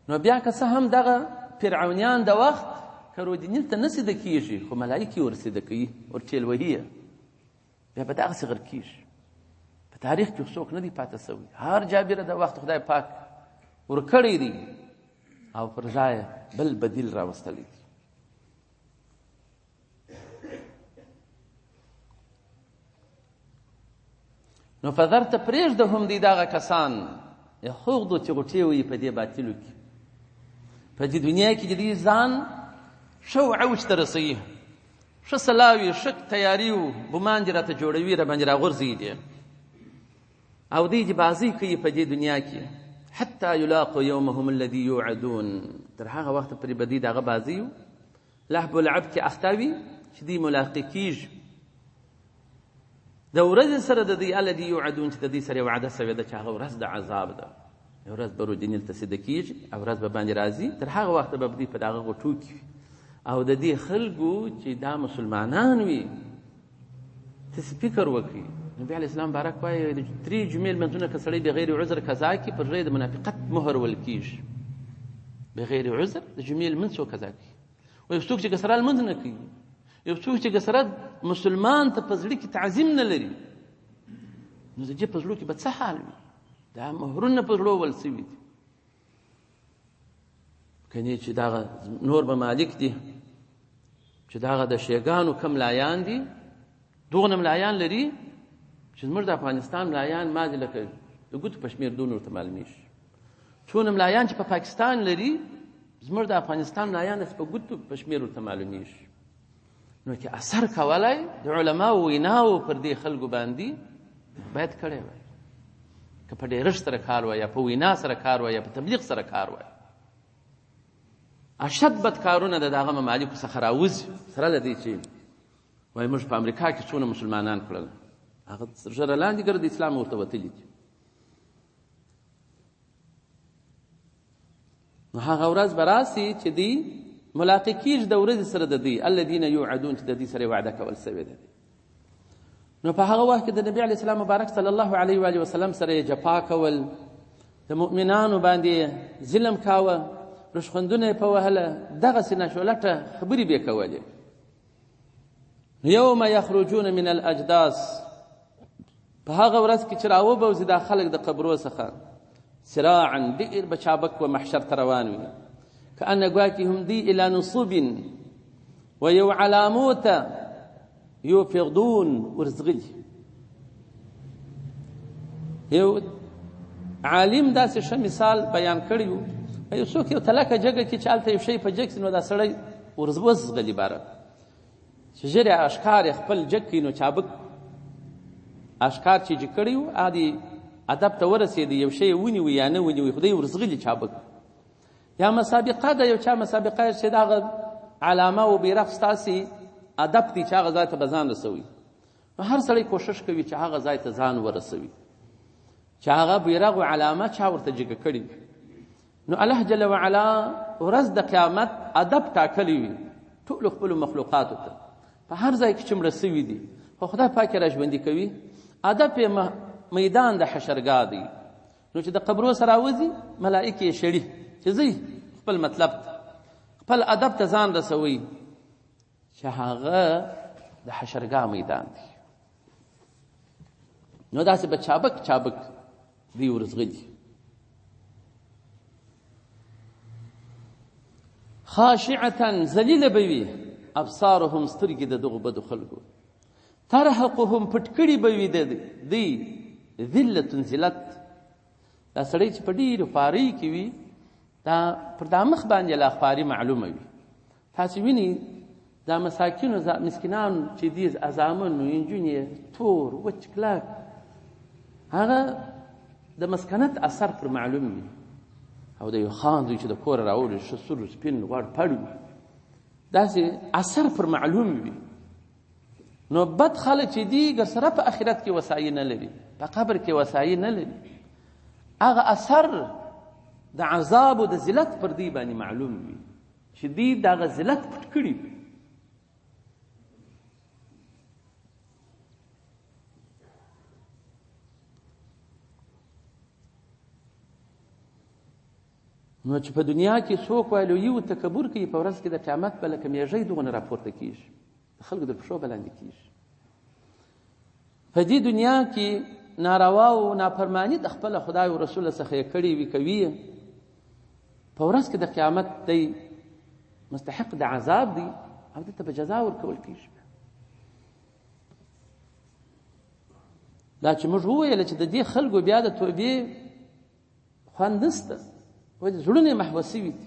نو بیا که څه هم دغه فرعونیان د وخت که رود نیل ته نه سیده کېږي خو ملایکې ورسیده کوي ورټیل وهي یې بیا به دغسې غرق کېږي په تاریخ کې څوک نه دی پاته سوی هر جابره د وخت خدای پاک ورکړی دی او پر ځای بل بدیل راوستلی دی نو فذرته پرېږده هم دی دغه کسان یخوضو چې غوټې وي په دې باطلو کې په دې دنیا کې د دې ځان ښه عوج ته رسوي ښه سلاوي ښه تیاري و بمان دې راته جوړوي را باندې راغورځوي دي او دوی دې بازۍ کوي په دې دنیا کې حتی یلاقوا یومهم الذي یوعدون تر هغه وخته پورې به دوی د هغه بازۍ لهب و لعب کې اخته وي چې دوی ملاقي کېږي د ورځې سره د دوی الذي یوعدون چې د دوی سره وعده سوې ده چې هغه ورځ د عذاب ده یو ورځ به رود نیل ته سیده کېږي او ورځ به باندې راځي تر هغه وخته به دوی په دغه غوټو کې وي او د دې خلکو چې دا مسلمانان وي تاسې فکر وکړي نبي علیه السلام بارک وایي درې جمعې لمونځونه که سړی بغیر عذر قضا کړي پر ځای د منافقت مهر ول کېږي بغیر عذر د جمعې لمونځ څوک قضا کوي و یو څوک چې که سره لمونځ نه کوي یو څوک چې که سره مسلمان ته په زړه کې تعظیم نه لري نو د دې په زړه کې به څه حال وي دا مهرونه په زړه ول سوي دي کنې چې دغه نور ممالک دي چې دغه د شیګانو کم ملایان دي دغه ملایان لري چې زموږ د افغانستان ملایان ما دي لکه د ګوتو په شمېر دون ورته معلومیږي څونه ملایان چې په پاکستان لري زموږ د افغانستان ملایان په ګوتو په شمېر ورته معلومیږي نو چې اثر کولای د علماو ویناو پر دې خلکو باندې باید کړی وای که په ډېرښت سره کار وای یا په وینا سره کار وای یا په تبلیغ سره کار وای اشد بدکارونه د دغه ممالکو څخه راوځي سره له دې چې وایي موږ په امریکا کې څونه مسلمانان کړل هغه ژره لاندې ګر د اسلام ورته وتلي دي نو هغه ورځ به راسي چې دوی ملاقي کېږي د ورځې سره د دوی الذین یوعدون چې د دوی سره وعده کول سوې ده نو په هغه وخت کې د نبي علیه السلام مبارک صلی الله علیه و آله وسلم سره یې جفا کول د مؤمنانو باندې ظلم کاوه رشخندونه یې په وهله دغسې ناشولټه خبرې به یې کولې یوم یخرجون من الاجداث په هغه ورځ کې چې راوبوځي دا خلک د قبرو څخه سراعا ډېر به چابک و محشر ته روان وي كأن گواکې هم دی الى نصوب و یو علامو ته یوفضون ورزغلي یو عالم داسې ښه مثال بیان کړی و یو څوک یو تلکه جګه کې چې هلته یو شی په جګ سي نو دا سړی وزغلي باره چې ژر یې اشکار یې خپل جګ کړي نو چابک اشکار چې جګ کړي و هغه ادب ته ورسېدي یو شی یې ونیوي یا نه ونیوي خو دی ورزغلي چابک یا مسابقه ده یو چا مسابقه چې دغه علامه و بیرغ ستاسې ادب دی چې هغه ځای ته به ځان رسوي نو هر سړی کوشش کوي چې هغه ځای ته ځان ورسوي چې هغه بیرغ و علامه چا ورته جګه کړي نو الله جل وعلا ورځ د قیامت ادب ټاکلی وي ټولو خپلو مخلوقاتو ته په هر ځای کې چې مړه سوي دي خو خدای پاک یې راژوندي کوي ادب یې میدان د حشرګاه دی نو چې د قبرو سره راوځي ملائکې یې شړي چې ځئ خپل مطلب ته خپل ادب ته ځان رسوي چې هغه د حشرګاه میدان دی نو داسې به چابک چابک دوی ورځغلي. خاشعة ذلیله به وي ابصارهم سترګې د دغو بدو خلکو، ترهقهم پټ کړي به وي دوی ذلة ذلت. دا سړی چې په ډېرو خوارۍ کې وي دا پر دا مخ باندې لا خواري معلومه وي. تاسې وینئ دا مساکینو مسکینان چې دي ازامن و نجونې تور وچ کلک، هغه د مسکنت اثر پر معلوم وي. او د یو خان دوی چې د کوره راوړي ښه سور سپین غوړ پړ وي، داسې اثر پر معلوم وي. نو بد خلک چې دي ګر سره په آخرت کې وسایي نه لري، په قبر کې وسایي نه لري، هغه اثر د عذاب او د ذلت پر دوی باندې معلوم وي چې دوی دغه ذلت پټ کړي وي. نو چې په دنیا کې څوک وایلویي او تکبر کوي، په ورځ کې د قیامت به لکه میږی دغونه راپورته کېږي، د خلکو د پښو به لاندې کېږي. په دې دنیا کې ناروا او نافرماني د خپله خدای او رسول څخه یې کړې وي کوي، په ورځ کې د قیامت دی مستحق د عذاب دی او دې ته به جزا ورکول کېږي. دا چې موږ وویل چې د دې خلکو بیا د توبې خوند نشته، ولې زړونه یې محوه سوي دي،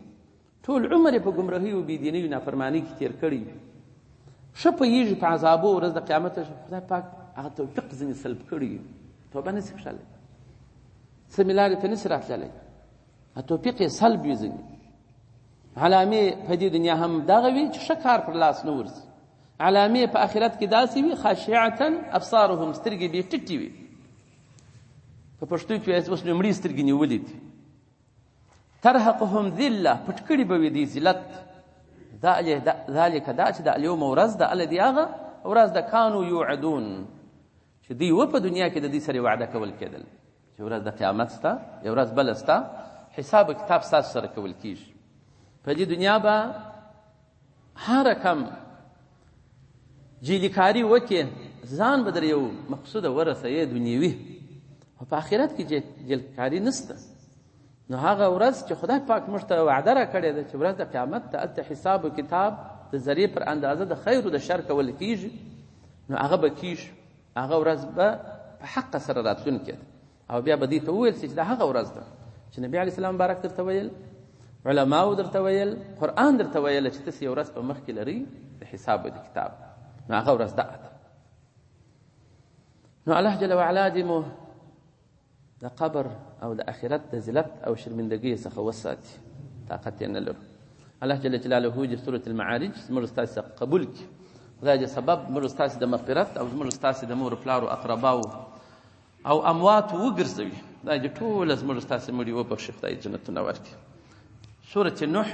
ټول عمر یې په ګمراهۍ او بېدینۍ او نافرمانۍ کې تېر کړی وي، ښه پوهېږي په عذابو ورځ د قیامت خدای پاک هغه توفیق ځینې سلب کړی وي، توبه نشي کښلی، سمې لارې ته نشي راتللی، توفیق یې سلب وي. ځینې علامې په دې دنیا هم دغه وي چې ښه کار پر لاس نه ورځي، علامې په آخرت کې داسې وي خاشعة ابصارهم سترګې به یې ټیټې وي. په پښتو کې وایي اوس لومړي سترګې نیولې دي. ترهقهم ذله پټ کړي به وي دي ذلت. ذلک دا چې د اليوم ورځ ده الذي هغه ورځ ده کانو یوعدون چې دوی و په دنیا کې د دې سره وعده کول کېدل چې ورځ د قیامت سته، یو ورځ بله سته، حساب و کتاب ستاسو سره کول کېږي. په دې دنیا به هر رقم جیلیکاري وکړې، ځان به در یو مقصوده ورسوې دنیوي، او په آخرت کې جیلکاري نشته. نو هغه ورځ چې خدای پاک موږ ته وعده راکړې ده چې ورځ د قیامت ته هلته حساب و کتاب د ذریعې پر اندازه د خیر او د شر کول کېږي، نو هغه به کېږي. هغه ورځ به په حقه سره راتلونکې ده، او بیا به دې ته وویل شي چې دا هغه ورځ ده چې نبي علیه السلام بارک درته ویل، علماو درته ویل، قرآن درته ویل چې تاسې یو ورځ په مخ کې لرئ د حساب و د کتاب. نو هغه ورځ دغه ده. نو الله جل وعلا دې مو د قبر او د آخرت د ذلت او شرمندګۍ څخه وساتي، طاقت یې نه لرو. الله جل جلاله دې سورة المعارج زموږ ستاسې څخه قبول کړي. خدای دې سبب زموږ ستاسې د مغفرت او زموږ ستاسې د مور پلارو اقرباو او امواتو وګرځوي. خدای دې ټوله زموږ ستاسې مړي وبخښي، خدای جنتونه ورکړي. سورة نوح